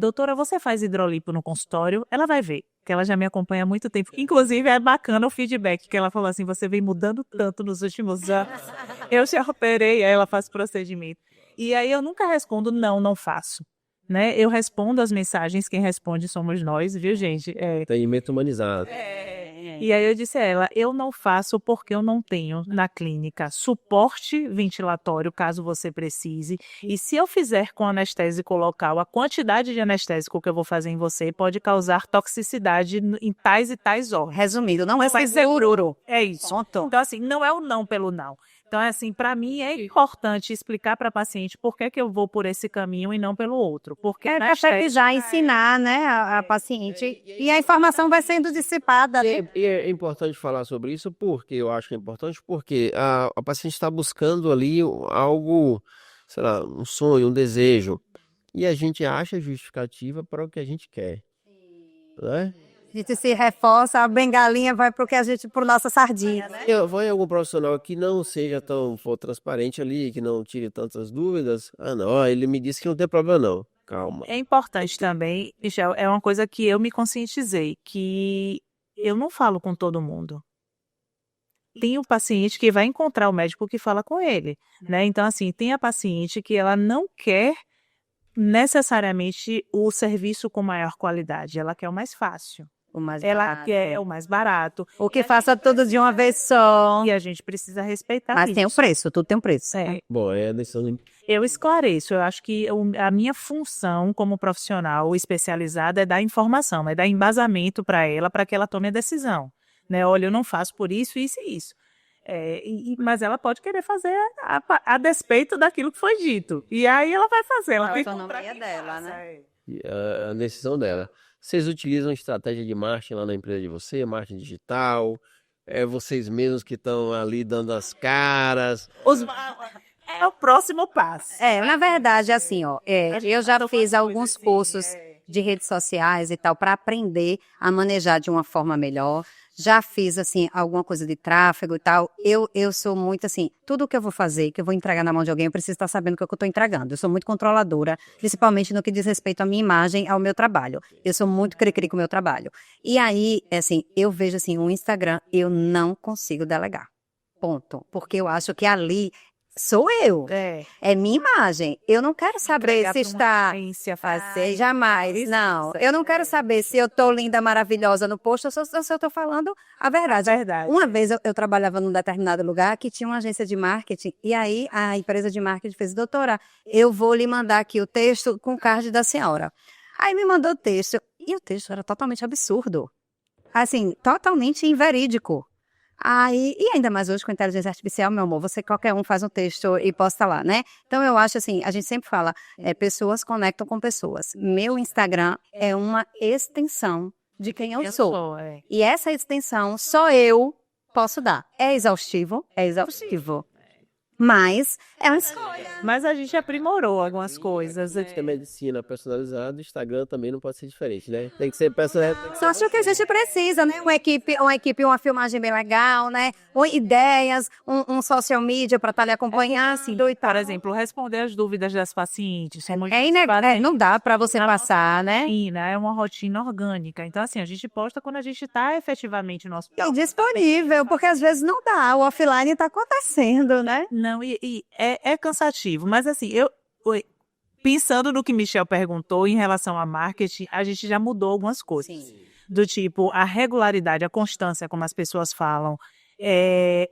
Doutora, você faz hidrolipo no consultório? Ela vai ver, que ela já me acompanha há muito tempo. Inclusive, é bacana o feedback, que ela falou assim, você vem mudando tanto nos últimos anos. Eu já operei, aí ela faz procedimento. E aí eu nunca respondo, não faço. Né? Eu respondo as mensagens, quem responde somos nós, viu, gente? Atendimento humanizado. E aí eu disse a ela, eu não faço porque eu não tenho na clínica suporte ventilatório, caso você precise. E se eu fizer com anestésico local, a quantidade de anestésico que eu vou fazer em você pode causar toxicidade em tais e tais órgãos. Resumindo, não é seguro. É isso. Então, assim, não é o não pelo não. Então, assim, para mim é importante explicar para a paciente por que eu vou por esse caminho e não pelo outro. Porque já ensinar, né, a paciente. E a informação vai sendo dissipada. Né? E é importante falar sobre isso porque eu acho que é importante porque a paciente está buscando ali algo, sei lá, um sonho, um desejo. E a gente acha justificativa para o que a gente quer. Né? A gente se reforça, a bengalinha vai pro nossa sardinha, né? Eu vou em algum profissional que não seja tão transparente ali, que não tire tantas dúvidas. Ah, não, ele me disse que não tem problema não. Calma. É importante também, Michel, é uma coisa que eu me conscientizei, que eu não falo com todo mundo. Tem o paciente que vai encontrar o médico que fala com ele, né? Então, assim, tem a paciente que ela não quer necessariamente o serviço com maior qualidade, ela quer o mais fácil. Ela quer o mais barato. O que faça tudo de uma vez só. E a gente precisa respeitar Mas isso. tem o preço, tudo tem um preço. Bom, é a decisão... Eu esclareço, eu acho que a minha função como profissional especializada é dar informação, é dar embasamento para ela, para que ela tome a decisão. Né? Olha, eu não faço por isso, isso e isso. Mas ela pode querer fazer a despeito daquilo que foi dito. E aí ela vai fazer. Ela tem autonomia dela, né? A decisão dela. Vocês utilizam estratégia de marketing lá na empresa de você, marketing digital? É vocês mesmos que estão ali dando as caras? É o próximo passo. Na verdade, assim, eu já fiz alguns cursos de redes sociais e tal para aprender a manejar de uma forma melhor. Já fiz, assim, alguma coisa de tráfego e tal. Eu sou muito, assim, tudo que eu vou fazer, que eu vou entregar na mão de alguém, eu preciso estar sabendo o que eu estou entregando. Eu sou muito controladora, principalmente no que diz respeito à minha imagem, ao meu trabalho. Eu sou muito cri-cri com o meu trabalho. E aí, assim, eu vejo, assim, o Instagram, eu não consigo delegar. Ponto. Porque eu acho que ali sou eu. É minha imagem. Eu não quero saber se está... Fazer jamais. Não. Eu não quero saber se eu estou linda, maravilhosa no post ou se eu estou falando a verdade. Uma vez eu trabalhava num determinado lugar que tinha uma agência de marketing e aí a empresa de marketing fez, doutora, eu vou lhe mandar aqui o texto com o card da senhora. Aí me mandou o texto e o texto era totalmente absurdo. Assim, totalmente inverídico. Aí, e ainda mais hoje com a inteligência artificial, meu amor, qualquer um faz um texto e posta lá, né? Então eu acho assim, a gente sempre fala, pessoas conectam com pessoas. Meu Instagram é uma extensão de quem eu sou. E essa extensão só eu posso dar. É exaustivo? É exaustivo. Mas é uma escolha. Mas a gente aprimorou algumas coisas. A medicina personalizada, o Instagram também não pode ser diferente, né? Tem que ser personalizado. Só acho que a gente precisa, né? Uma equipe, uma filmagem bem legal, né? Ou ideias, um social media para estar lhe acompanhando, assim. Por exemplo, responder as dúvidas das pacientes. Não dá para você passar, né? É uma rotina orgânica. Então, assim, a gente posta quando a gente está efetivamente no hospital. E disponível, porque às vezes não dá. O offline está acontecendo, né? Não, é cansativo. Mas, assim, pensando no que Michel perguntou em relação a marketing, a gente já mudou algumas coisas. Sim. Do tipo, a regularidade, a constância, como as pessoas falam,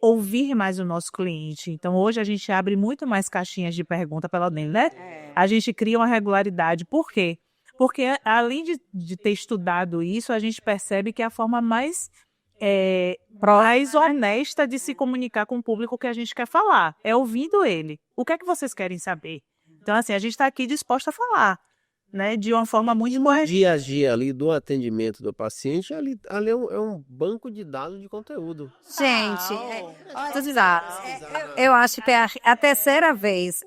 ouvir mais o nosso cliente. Então, hoje a gente abre muito mais caixinhas de pergunta pela dentro, né? A gente cria uma regularidade. Por quê? Porque, além de ter estudado isso, a gente percebe que é a forma mais honesta de se comunicar com o público que a gente quer falar. É ouvindo ele. O que é que vocês querem saber? Então, assim, a gente está aqui disposta a falar, né? De uma forma muito... Dia a dia ali do atendimento do paciente, ali é um banco de dados de conteúdo. Gente, eu acho que é a terceira vez,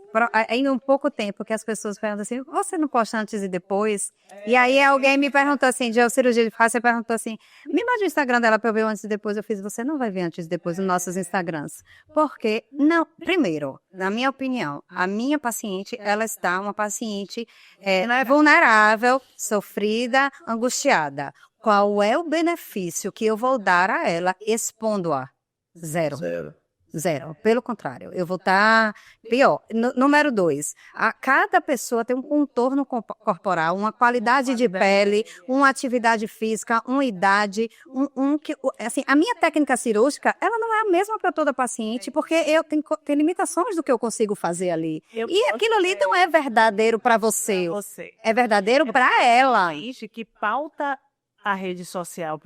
em um pouco tempo, que as pessoas perguntam assim, você não posta antes e depois? E aí alguém me perguntou assim, de cirurgia de face, você perguntou assim, me manda o Instagram dela para eu ver o antes e depois. Eu fiz, você não vai ver antes e depois nos nossos Instagrams. Porque, não, primeiro, na minha opinião, a minha paciente, ela está uma paciente vulnerável, sofrida, angustiada. Qual é o benefício que eu vou dar a ela expondo-a? Zero. Pelo contrário, eu vou estar pior. Número 2, cada pessoa tem um contorno corporal, uma qualidade de pele, uma atividade física, uma idade, assim, a minha técnica cirúrgica, ela não é a mesma para toda paciente, porque eu tenho limitações do que eu consigo fazer ali. E aquilo ali não é verdadeiro para você. É verdadeiro para ela. Que pauta a rede social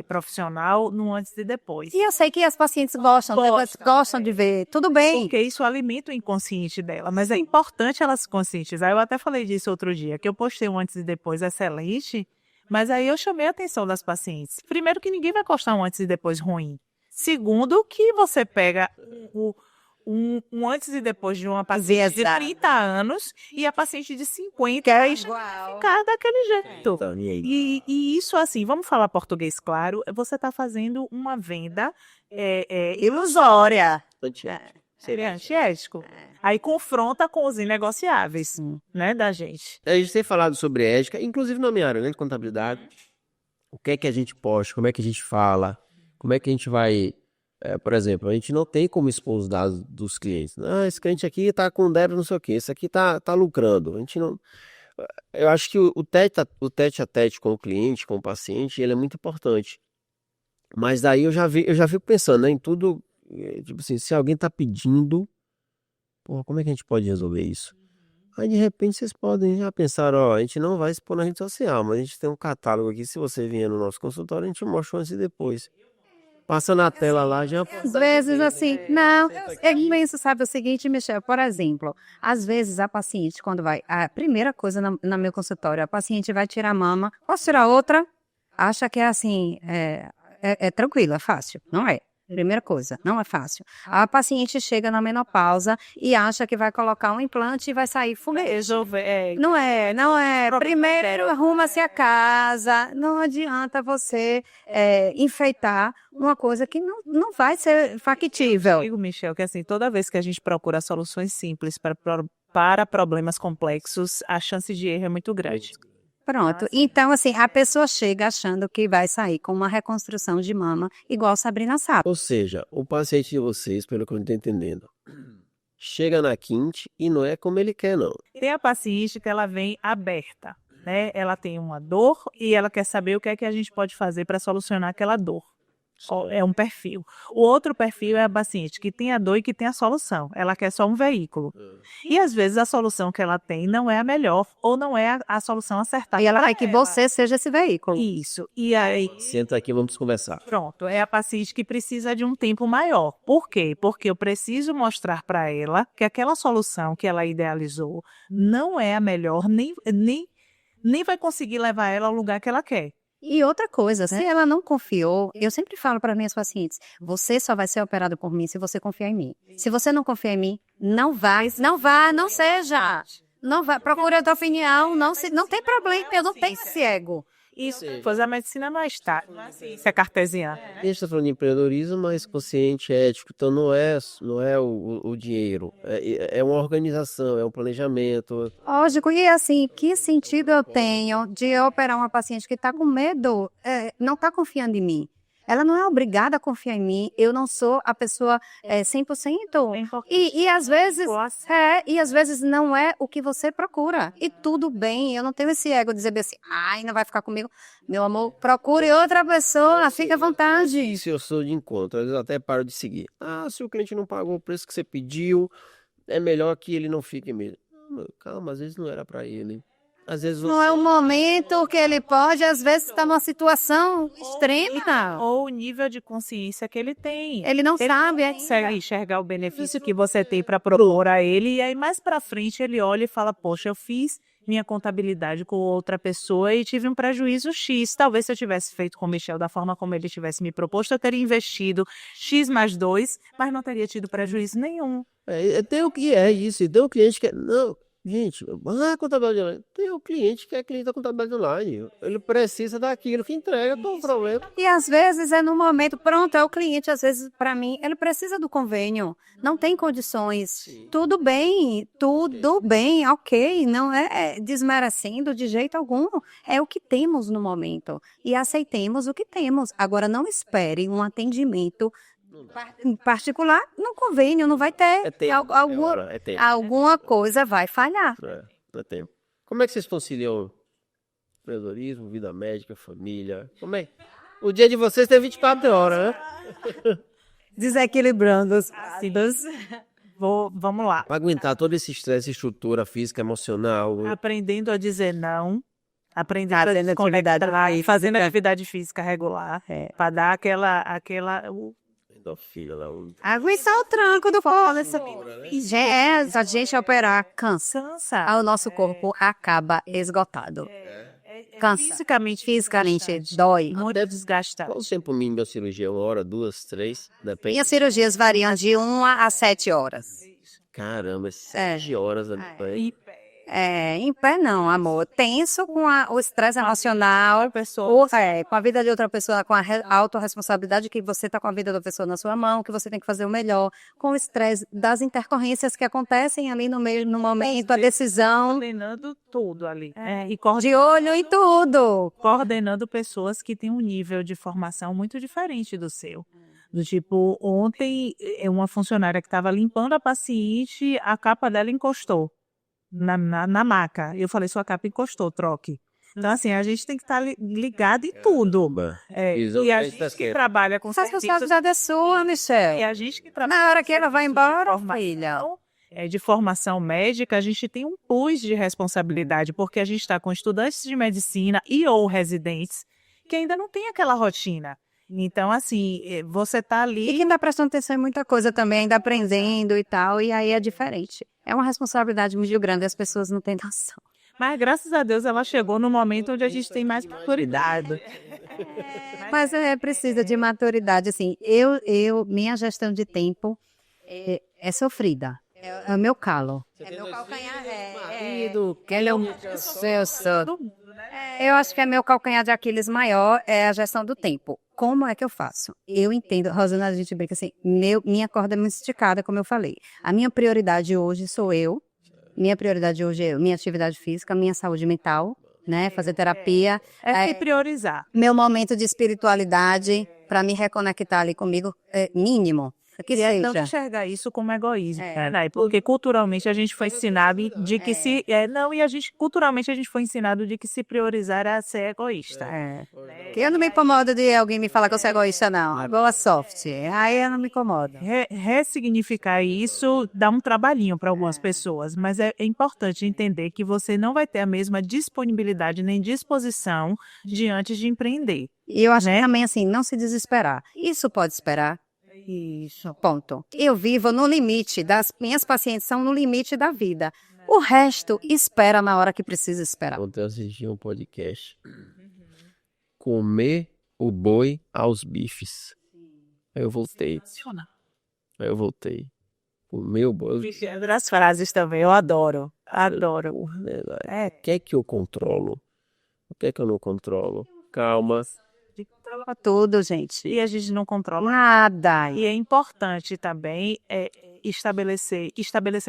profissional no antes e depois. E eu sei que as pacientes gostam de ver, tudo bem. Porque isso alimenta o inconsciente dela, mas é importante ela se conscientizar. Eu até falei disso outro dia, que eu postei um antes e depois excelente, mas aí eu chamei a atenção das pacientes. Primeiro que ninguém vai postar um antes e depois ruim. Segundo que você pega um antes e depois de uma paciente de 30 anos e a paciente de 50 é igual. Ficar daquele jeito. E isso, assim, vamos falar português claro, você está fazendo uma venda ilusória. Seria antiético. Aí confronta com os inegociáveis, né, da gente. A gente tem falado sobre ética, inclusive na minha área, né, de contabilidade. O que é que a gente posta, como é que a gente fala, como é que a gente vai... por exemplo, a gente não tem como expor os dados dos clientes. Esse cliente aqui está com débito não sei o quê, esse aqui está lucrando. A gente não... Eu acho que o tete a tete com o cliente, com o paciente, ele é muito importante. Mas daí eu já fico pensando, né, em tudo, tipo assim, se alguém está pedindo, como é que a gente pode resolver isso? Aí de repente vocês podem já pensar, a gente não vai expor na rede social, mas a gente tem um catálogo aqui, se você vier no nosso consultório, a gente mostra antes e depois. Passa na tela lá, já... Às vezes, assim, não, é imenso, sabe, o seguinte, Michel, por exemplo, às vezes a paciente, quando vai, a primeira coisa no meu consultório, a paciente vai tirar a mama, posso tirar outra? Acha que é assim, é tranquilo, é fácil, não é? Primeira coisa, não é fácil. A paciente chega na menopausa e acha que vai colocar um implante e vai sair foguete. Não é. Primeiro arruma-se a casa, não adianta você enfeitar uma coisa que não vai ser factível. Eu digo, Michel, que assim, toda vez que a gente procura soluções simples para problemas complexos, a chance de erro é muito grande. Pronto. Então, assim, a pessoa chega achando que vai sair com uma reconstrução de mama, igual Sabrina sabe. Ou seja, o paciente de vocês, pelo que eu estou entendendo, chega na quinte e não é como ele quer, não. Tem a paciente que ela vem aberta, né? Ela tem uma dor e ela quer saber o que é que a gente pode fazer para solucionar aquela dor. É um perfil. O outro perfil é a paciente que tem a dor e que tem a solução. Ela quer só um veículo. E às vezes a solução que ela tem não é a melhor ou não é a solução acertada. E ela pra quer que você seja esse veículo. Isso. E aí, Senta aqui, vamos conversar. pronto, é a paciente que precisa de um tempo maior. Por quê? Porque eu preciso mostrar para ela que aquela solução que ela idealizou não é a melhor, nem vai conseguir levar ela ao lugar que ela quer. E outra coisa, se ela não confiou, eu sempre falo para minhas pacientes, você só vai ser operado por mim se você confiar em mim. Se você não confiar em mim, não vá, não seja. Não vá, procure outra opinião, não tem problema, eu não tenho esse ego. Isso, pois a medicina não está, isso é cartesiana. A gente está falando de empreendedorismo, mas consciente, ético, então não é o dinheiro, é uma organização, é um planejamento. Lógico, e assim, que sentido eu tenho de operar uma paciente que está com medo, não está confiando em mim? Ela não é obrigada a confiar em mim, eu não sou a pessoa 100%. E às vezes não é o que você procura. E tudo bem, eu não tenho esse ego de dizer assim, ai, não vai ficar comigo. Meu amor, procure outra pessoa, fique à vontade. Se eu sou de encontro, às vezes eu até paro de seguir. Se o cliente não pagou o preço que você pediu, é melhor que ele não fique mesmo. Calma, às vezes não era para ele. Às vezes Não é o momento que ele pode, às vezes está numa situação extrema. Ou o nível de consciência que ele tem. Ele não sabe Consegue enxergar o benefício que você tem para propor a ele, e aí mais para frente ele olha e fala, poxa, eu fiz minha contabilidade com outra pessoa e tive um prejuízo X. Talvez se eu tivesse feito com o Michel da forma como ele tivesse me proposto, eu teria investido X mais 2, mas não teria tido prejuízo nenhum. Tem o que é isso, tem o cliente que é... Não, gente, contabilidade online. Tem o cliente que é cliente da contabilidade online. Ele precisa daquilo que entrega, qual o problema? E às vezes é no momento, pronto, é o cliente, às vezes, para mim, ele precisa do convênio, não tem condições. Sim. Tudo bem, ok, não é desmerecendo de jeito algum, é o que temos no momento. E aceitemos o que temos. Agora, não espere um atendimento em particular no convênio, não vai ter. É tempo, é tempo. Alguma coisa vai falhar. É tempo. Como é que vocês conciliam empreendedorismo, vida médica, família? Como é? O dia de vocês tem 24 horas, né? Desequilibrando os ácidos. Vamos lá. Para aguentar todo esse estresse, estrutura física, emocional. Aprendendo a dizer não. Aprendendo a desconectar, fazendo atividade física regular. Para dar aquela Filha lá, Aguentar o tranco do corpo. Se a gente operar, cansa. O nosso corpo acaba esgotado. Cansa. Fisicamente dói. Muito desgastado. Qual o tempo mínimo da cirurgia? 1 hora, 2, 3? Depende. Minhas cirurgias variam de 1 a 7 horas. Caramba, 7 horas ali. Em pé não, amor. Tenso com o estresse emocional, com a vida de outra pessoa, com a autorresponsabilidade que você está com a vida da pessoa na sua mão, que você tem que fazer o melhor, com o estresse das intercorrências que acontecem ali no momento, a decisão. Coordenando tudo ali. De olho em tudo. Coordenando pessoas que têm um nível de formação muito diferente do seu. Do tipo, ontem, uma funcionária que estava limpando a paciente, a capa dela encostou na maca. Eu falei, sua capa encostou, troque. Então, assim, a gente tem que estar ligado em tudo. E a gente que trabalha com serviços... A responsabilidade é sua, Michel. E a gente que trabalha... Na hora que ela vai embora, filha... de formação médica, a gente tem um plus de responsabilidade, porque a gente está com estudantes de medicina e ou residentes que ainda não tem aquela rotina. Então, assim, você está ali... E quem está prestando atenção em muita coisa também, ainda aprendendo e tal, e aí é diferente. É uma responsabilidade muito grande, as pessoas não têm noção. Mas, graças a Deus, ela chegou no momento onde a gente tem mais maturidade. Mas precisa de maturidade, assim. Minha gestão de tempo é sofrida. É o meu calo. É meu calcanhar. Eu acho que é meu calcanhar de Aquiles maior, é a gestão do tempo. Como é que eu faço? Eu entendo, Rosana, a gente brinca assim, minha corda é muito esticada, como eu falei. A minha prioridade hoje sou eu, minha prioridade hoje é minha atividade física, minha saúde mental, né? Fazer terapia. É se priorizar. Meu momento de espiritualidade, para me reconectar ali comigo, é mínimo. Eu queria Não isso. enxergar isso como egoísmo, né? Porque culturalmente a gente foi ensinado de que culturalmente a gente foi ensinado de que se priorizar era ser egoísta. Que eu não me incomodo de alguém me falar que eu sou egoísta, não. Boa sorte. Aí eu não me incomodo. Ressignificar isso dá um trabalhinho para algumas pessoas, mas é importante entender que você não vai ter a mesma disponibilidade nem disposição diante de empreender. E eu acho que também, assim, não se desesperar. Isso pode esperar. Isso. Ponto. Eu vivo no limite, minhas pacientes são no limite da vida. O resto espera na hora que precisa esperar. Ontem eu assisti um podcast. Comer o boi aos bifes. Aí eu voltei. Comer o boi. As frases também, eu adoro. Adoro. O que é que eu controlo? O que é que eu não controlo? Calma. Controla tudo, gente. E a gente não controla nada. E é importante também estabelecer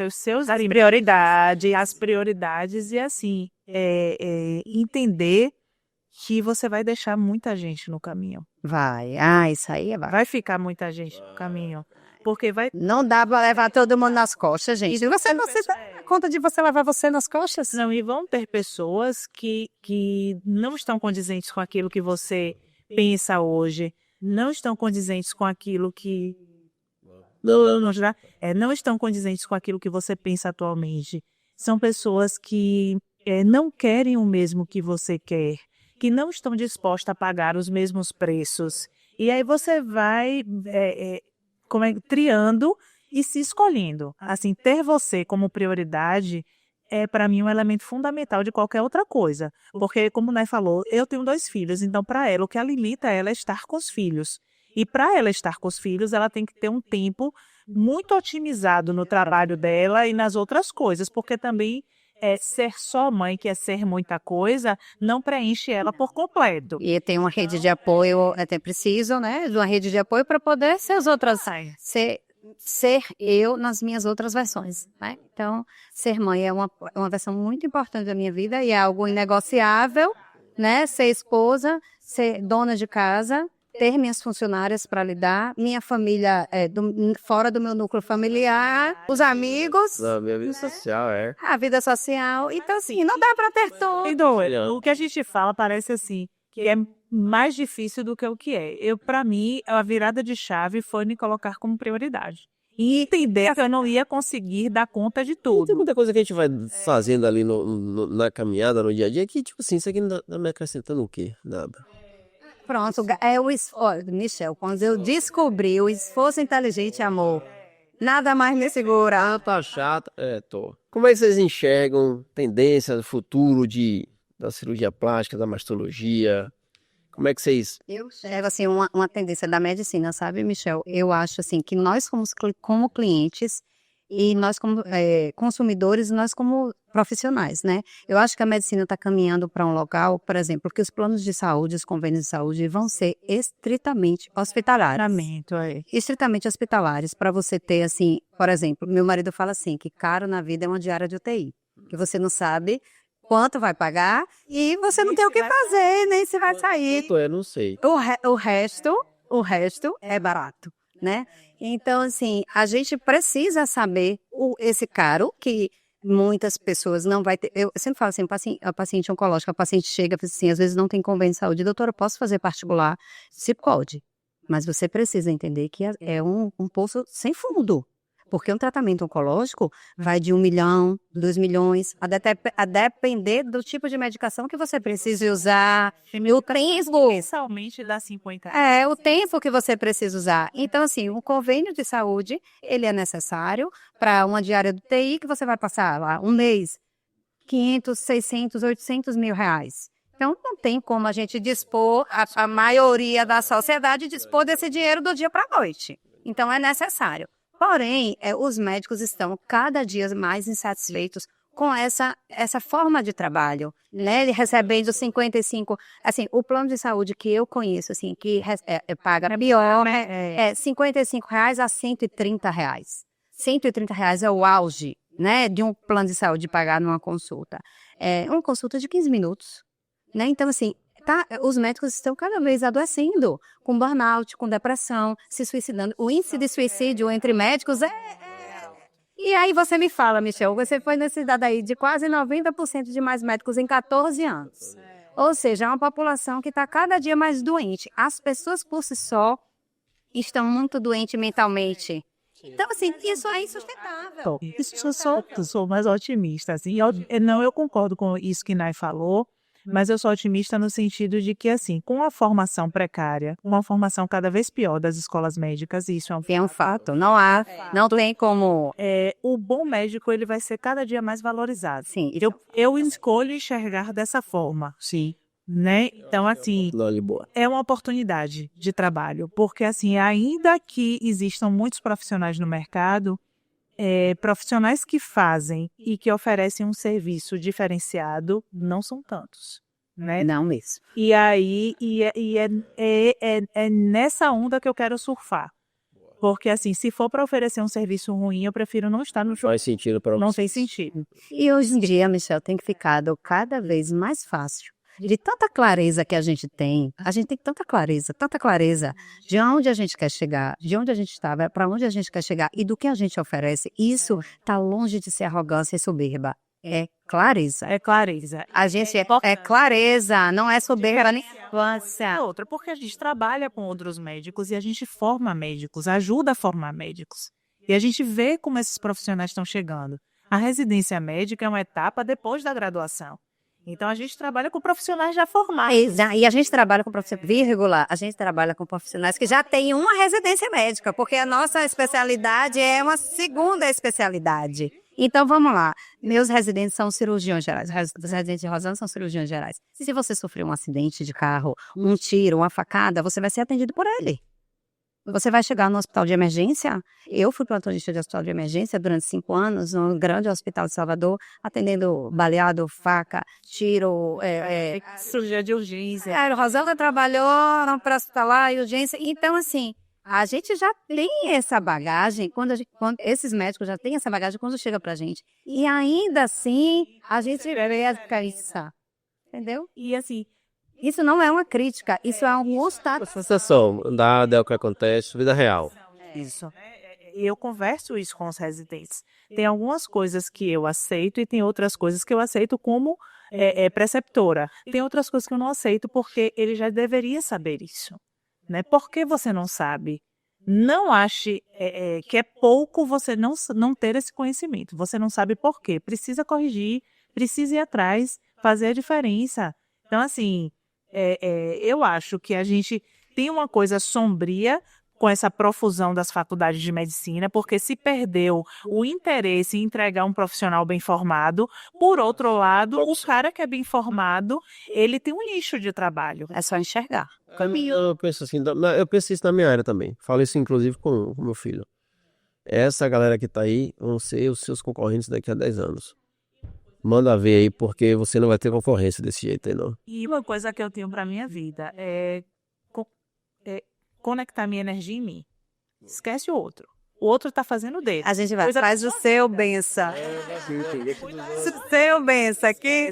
os seus prioridades, as prioridades e assim, entender que você vai deixar muita gente no caminho. Vai. Isso aí vai. Vai ficar muita gente no caminho. Porque vai... Não dá para levar todo mundo nas costas, gente. E você dá conta de você levar você nas costas? Não, e vão ter pessoas que não estão condizentes com aquilo que você pensa hoje, não estão condizentes com aquilo que... Não estão condizentes com aquilo que você pensa atualmente. São pessoas que não querem o mesmo que você quer, que não estão dispostas a pagar os mesmos preços. E aí você vai triando e se escolhendo. Assim, ter você como prioridade é, para mim, um elemento fundamental de qualquer outra coisa. Porque, como o Né falou, eu tenho 2 filhos, então, para ela, o que alimenta ela é estar com os filhos. E para ela estar com os filhos, ela tem que ter um tempo muito otimizado no trabalho dela e nas outras coisas, porque também ser só mãe, que é ser muita coisa, não preenche ela por completo. E tem uma rede de apoio, até preciso, né? De uma rede de apoio para poder ser as outras. Ser eu nas minhas outras versões, né? Então, ser mãe é uma versão muito importante da minha vida e é algo inegociável, né? Ser esposa, ser dona de casa, ter minhas funcionárias para lidar, minha família fora do meu núcleo familiar, os amigos. A minha vida social, A vida social. Então, assim, não dá para ter tudo. O que a gente fala parece assim, que é mais difícil do que o que é. Para mim, a virada de chave foi me colocar como prioridade. E entender que eu não ia conseguir dar conta de tudo. Tem muita coisa que a gente vai fazendo ali na caminhada, no dia a dia, que, tipo assim, isso aqui não tá me acrescentando o quê? Nada. Pronto, Michel, quando eu descobri o esforço inteligente, amor, nada mais me segura. Tá chata. Tô. Como é que vocês enxergam tendência do futuro da cirurgia plástica, da mastologia? Como é que vocês... Eu enxergo, assim, uma tendência da medicina, sabe, Michel? Eu acho, assim, que nós como clientes e nós como consumidores, nós como profissionais, né? Eu acho que a medicina está caminhando para um local, por exemplo, que os planos de saúde, os convênios de saúde vão ser estritamente hospitalares. Estritamente hospitalares, para você ter, assim, por exemplo, meu marido fala assim, que caro na vida é uma diária de UTI, que você não sabe quanto vai pagar e você não tem o que fazer, nem se vai sair. Eu não sei. O resto é barato, né? Então, assim, a gente precisa saber esse caro que muitas pessoas não vai ter. Eu sempre falo assim, a paciente oncológica, a paciente chega e assim, às vezes não tem convênio de saúde, doutora, eu posso fazer particular? Se pode, mas você precisa entender que é um poço sem fundo. Porque um tratamento oncológico vai de 1 milhão, 2 milhões, a depender do tipo de medicação que você precisa usar, o tempo. Mensalmente dá 50 reais. O tempo que você precisa usar. Então, assim, um convênio de saúde, ele é necessário para uma diária do TI que você vai passar lá um mês, 500, 600, 800 mil reais. Então, não tem como a gente dispor, a maioria da sociedade dispor desse dinheiro do dia para a noite. Então, é necessário. Porém, os médicos estão cada dia mais insatisfeitos com essa forma de trabalho, né? Recebendo 55, assim, o plano de saúde que eu conheço, assim, que paga pior, né? R$55 a R$130. R$130 é o auge, né? De um plano de saúde pagar numa consulta. Uma consulta de 15 minutos. né? Então, assim, os médicos estão cada vez adoecendo, com burnout, com depressão, se suicidando. O índice de suicídio entre médicos E aí você me fala, Michel, você foi nesse dado aí de quase 90% de mais médicos em 14 anos. Ou seja, é uma população que está cada dia mais doente. As pessoas por si só estão muito doentes mentalmente. Então, assim, isso é insustentável. Eu sou mais otimista, assim. Eu concordo com isso que Nai falou, mas eu sou otimista no sentido de que, assim, com a formação precária, uma formação cada vez pior das escolas médicas, isso É um fato. Não tem como... o bom médico ele vai ser cada dia mais valorizado. Sim. Eu escolho enxergar dessa forma. Sim. Né? Então, assim, é uma oportunidade de trabalho, porque, assim, ainda que existam muitos profissionais no mercado, profissionais que fazem e que oferecem um serviço diferenciado não são tantos, né? Não mesmo. E aí, é nessa onda que eu quero surfar. Porque, assim, se for para oferecer um serviço ruim, eu prefiro não estar no show. Faz sentido para Não tem sentido. E hoje em dia, Michel, tem ficado cada vez mais fácil. De tanta clareza que a gente tem tanta clareza de onde a gente quer chegar, de onde a gente estava, para onde a gente quer chegar e do que a gente oferece. Isso está longe de ser arrogância e soberba. É clareza. É clareza. A gente é clareza, não é soberba nem arrogância. Outra, porque a gente trabalha com outros médicos e a gente forma médicos, ajuda a formar médicos. E a gente vê como esses profissionais estão chegando. A residência médica é uma etapa depois da graduação. Então, a gente trabalha com profissionais já formados. E a gente trabalha com profissionais, a gente trabalha com profissionais que já têm uma residência médica, porque a nossa especialidade é uma segunda especialidade. Então, vamos lá. Meus residentes são cirurgiões gerais. Os residentes de Rosana são cirurgiões gerais. Se você sofrer um acidente de carro, um tiro, uma facada, você vai ser atendido por ele. Você vai chegar no hospital de emergência. Eu fui plantonista de hospital de emergência durante 5 anos, no grande hospital de Salvador, atendendo baleado, faca, tiro. Cirurgia de urgência. A Rosana trabalhou para hospitalar e urgência. Então, assim, a gente já tem essa bagagem, quando esses médicos já têm essa bagagem quando chega pra gente. E ainda assim, a gente vê a cabeça. Entendeu? E assim, isso não é uma crítica, isso é um constato. A sensação, dado é o que acontece, vida real. Isso. Eu converso isso com os residentes. Tem algumas coisas que eu aceito e tem outras coisas que eu aceito como preceptora. Tem outras coisas que eu não aceito porque ele já deveria saber isso. Né? Por que você não sabe? Não ache que é pouco você não ter esse conhecimento. Você não sabe por quê. Precisa corrigir, precisa ir atrás, fazer a diferença. Então, assim, eu acho que a gente tem uma coisa sombria com essa profusão das faculdades de medicina, porque se perdeu o interesse em entregar um profissional bem formado. Por outro lado, o cara que é bem formado, ele tem um nicho de trabalho. É só enxergar. Eu penso assim, eu penso isso na minha área também. Falo isso inclusive com o meu filho. Essa galera que tá aí vão ser os seus concorrentes daqui a 10 anos. Manda ver aí, porque você não vai ter concorrência desse jeito aí, não. E uma coisa que eu tenho para minha vida é conectar minha energia em mim. Esquece o outro. O outro tá fazendo o dele. A gente vai, faz o seu benção. O seu benção aqui.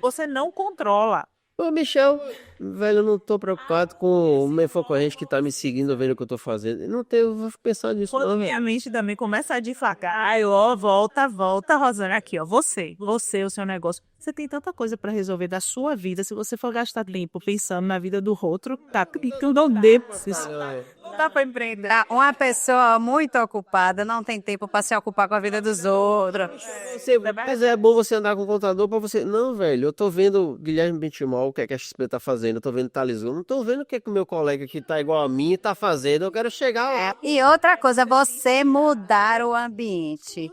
Você não controla. Ô, Michel, velho, eu não tô preocupado com o meu concorrente que tá me seguindo, vendo o que eu tô fazendo. Eu vou pensar nisso, Quando não, minha velho. mente também começa a divagar, volta, Rosana, aqui, ó, você, o seu negócio. Você tem tanta coisa para resolver da sua vida, se você for gastar tempo pensando na vida do outro, tá clicando não dê. Não dá para empreender. Uma pessoa muito ocupada não tem tempo para se ocupar com a vida dos outros. Mas é bom você andar com o contador pra você... Não, velho, eu tô vendo Guilherme Benchimol, o que é que a XP tá fazendo, eu tô vendo Thales Gomes, não tô vendo o que é que o meu colega que tá igual a mim tá fazendo, eu quero chegar lá. E outra coisa, você mudar o ambiente.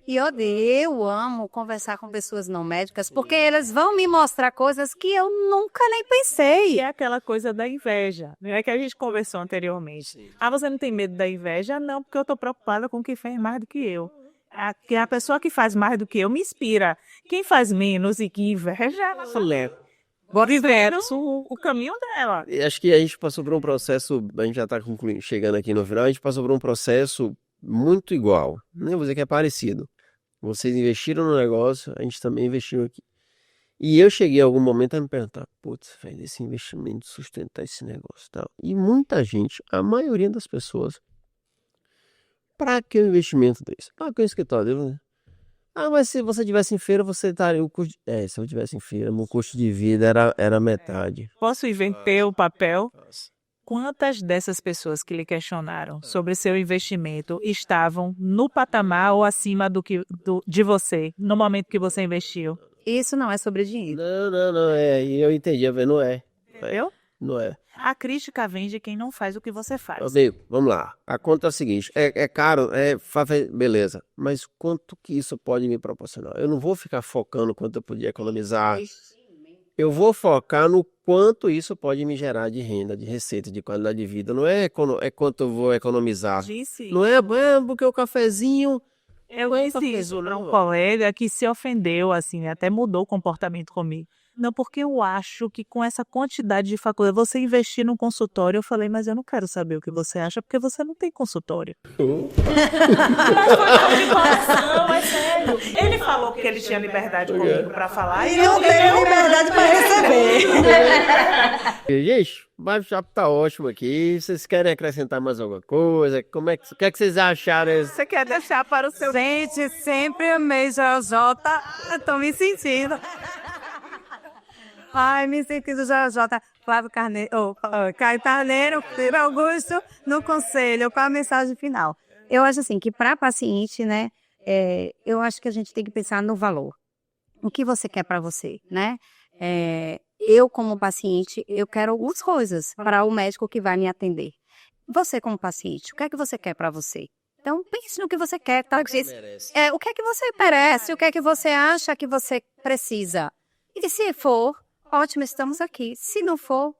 E eu amo conversar com pessoas não médicas, porque elas vão me mostrar coisas que eu nunca nem pensei. E é aquela coisa da inveja, né, que a gente conversou anteriormente. Sim. Você não tem medo da inveja? Não, porque eu tô preocupada com quem fez mais do que eu. A pessoa que faz mais do que eu me inspira. Quem faz menos e que inveja, ela leva. O caminho dela. E acho que a gente passou por um processo, a gente já tá chegando aqui no final, a gente passou por um processo muito igual, nem vou dizer que é parecido. Vocês investiram no negócio, a gente também investiu aqui. E eu cheguei a algum momento a me perguntar, putz, velho, esse investimento sustentar esse negócio e tal. E muita gente, a maioria das pessoas, pra que um investimento desse? Ah, que um escritório, né? Ah, mas se você tivesse em feira, você estaria o custo. Se eu tivesse em feira, meu custo de vida era metade. Posso inverter o papel? Quantas dessas pessoas que lhe questionaram sobre seu investimento estavam no patamar ou acima de você, no momento que você investiu? Isso não é sobre dinheiro. Não, e eu entendi, não é. Entendeu? Não é. A crítica vem de quem não faz o que você faz. Amigo, vamos lá. A conta é a seguinte: é caro, beleza, mas quanto que isso pode me proporcionar? Eu não vou ficar focando quanto eu podia economizar. Eu vou focar no quanto isso pode me gerar de renda, de receita, de qualidade de vida. Não é quanto eu vou economizar. Disse, Não é porque o cafezinho. eu disse isso para um colega que se ofendeu, assim, até mudou o comportamento comigo. Não, porque eu acho que com essa quantidade de faculdade, você investir num consultório, eu falei, mas eu não quero saber o que você acha, porque você não tem consultório. Mas foi de coração, é sério. Ele falou que ele tinha liberdade comigo para falar e não tenho liberdade para receber. Gente, o bate-papo tá ótimo aqui. Vocês querem acrescentar mais alguma coisa? O que é que vocês acharam? Você quer deixar para o seu... Gente, sempre amei JJ. Tô me sentindo. Ai, me sentindo JJ. Flávio Carneiro, Caio Carneiro, Pedro Augusto, no conselho, com a mensagem final. Eu acho assim, que para paciente, né, eu acho que a gente tem que pensar no valor. O que você quer para você, né? Eu, como paciente, eu quero algumas coisas para o médico que vai me atender. Você, como paciente, o que é que você quer para você? Então, pense no que você quer. Tá? O que é que você merece? O que é que você acha que você precisa? E se for, ótimo, estamos aqui. Se não for,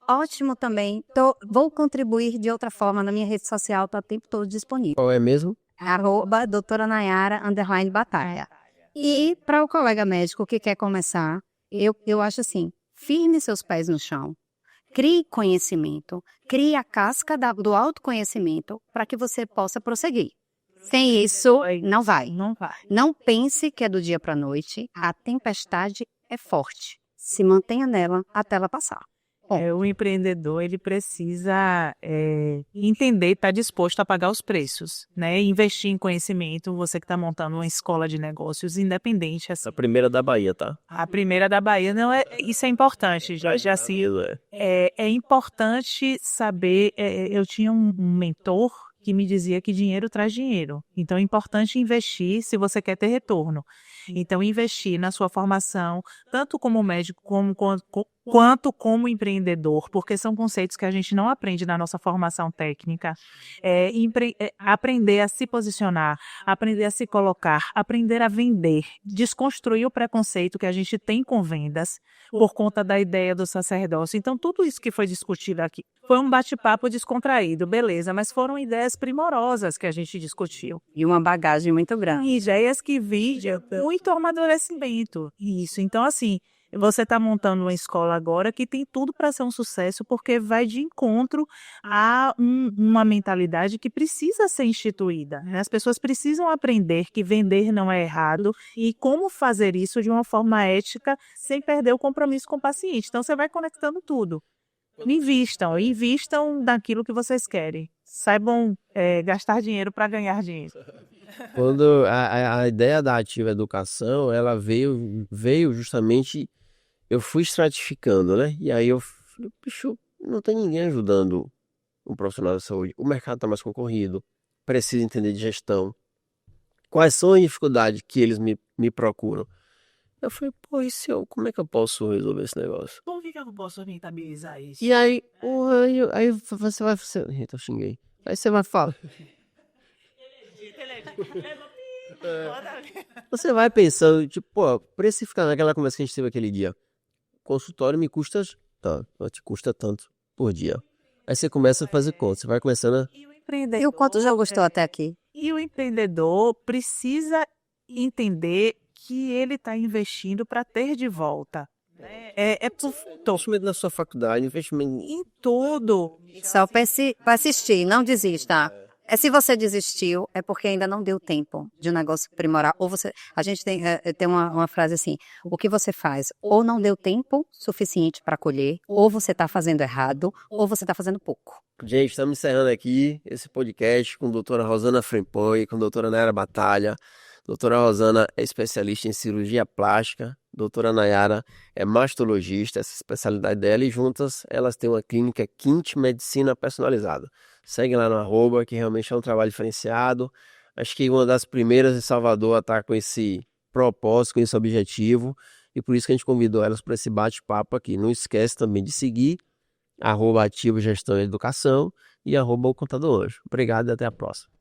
ótimo também. Vou contribuir de outra forma na minha rede social, está o tempo todo disponível. Qual é mesmo? @doutora Nayara _Batalha. E para o colega médico que quer começar, eu acho assim, firme seus pés no chão, crie conhecimento, crie a casca do autoconhecimento para que você possa prosseguir. Sem isso, não vai. Não vai. Não pense que é do dia para a noite, a tempestade é forte. Se mantenha nela até ela passar. O empreendedor, ele precisa entender, estar disposto a pagar os preços, né? Investir em conhecimento, você que está montando uma escola de negócios independente. Assim. A primeira da Bahia, tá? A primeira da Bahia, não isso é importante, já assim, é importante saber, eu tinha um mentor que me dizia que dinheiro traz dinheiro, então é importante investir se você quer ter retorno. Então, investir na sua formação, tanto como médico quanto como empreendedor, porque são conceitos que a gente não aprende na nossa formação técnica. Aprender a se posicionar, aprender a se colocar, aprender a vender, desconstruir o preconceito que a gente tem com vendas por conta da ideia do sacerdócio. Então, tudo isso que foi discutido aqui foi um bate-papo descontraído, beleza, mas foram ideias primorosas que a gente discutiu. E uma bagagem muito grande. Ideias que vêm muito amadurecimento. Isso. Então, assim, você está montando uma escola agora que tem tudo para ser um sucesso, porque vai de encontro a uma mentalidade que precisa ser instituída. Né? As pessoas precisam aprender que vender não é errado e como fazer isso de uma forma ética sem perder o compromisso com o paciente. Então, você vai conectando tudo. Invistam naquilo que vocês querem. Saibam gastar dinheiro para ganhar dinheiro. Quando a ideia da Ativa Educação, ela veio justamente, eu fui estratificando, né? E aí eu falei, bicho, não tem ninguém ajudando um profissional da saúde. O mercado está mais concorrido, precisa entender de gestão. Quais são as dificuldades que eles me procuram? Eu falei, como é que eu posso resolver esse negócio? Como que eu posso rentabilizar isso? E aí você vai... Eita, eu xinguei. Aí você vai falar... Você vai pensando, tipo, precificar naquela conversa que a gente teve aquele dia. Consultório me custa te custa tanto por dia. Aí você começa a fazer conta, você vai começando a... E o quanto já gostou até aqui? E o empreendedor precisa entender que ele está investindo para ter de volta. Investimento na sua faculdade, investimento em tudo. Só persistir, não desista. Se você desistiu, é porque ainda não deu tempo de um negócio aprimorar. Ou a gente tem uma frase assim: o que você faz, ou não deu tempo suficiente para colher, ou você está fazendo errado, ou você está fazendo pouco. Gente, estamos encerrando aqui esse podcast com a doutora Rosana Frempong, com a doutora Nayara Batalha. Doutora Rosana é especialista em cirurgia plástica, doutora Nayara é mastologista, essa especialidade dela, e juntas elas têm uma clínica Quinte Medicina Personalizada. Segue lá no @, que realmente é um trabalho diferenciado. Acho que uma das primeiras em Salvador a estar com esse propósito, com esse objetivo, e por isso que a gente convidou elas para esse bate-papo aqui. Não esquece também de seguir @Ativo Gestão e Educação e @O Contador Anjo. Obrigado e até a próxima.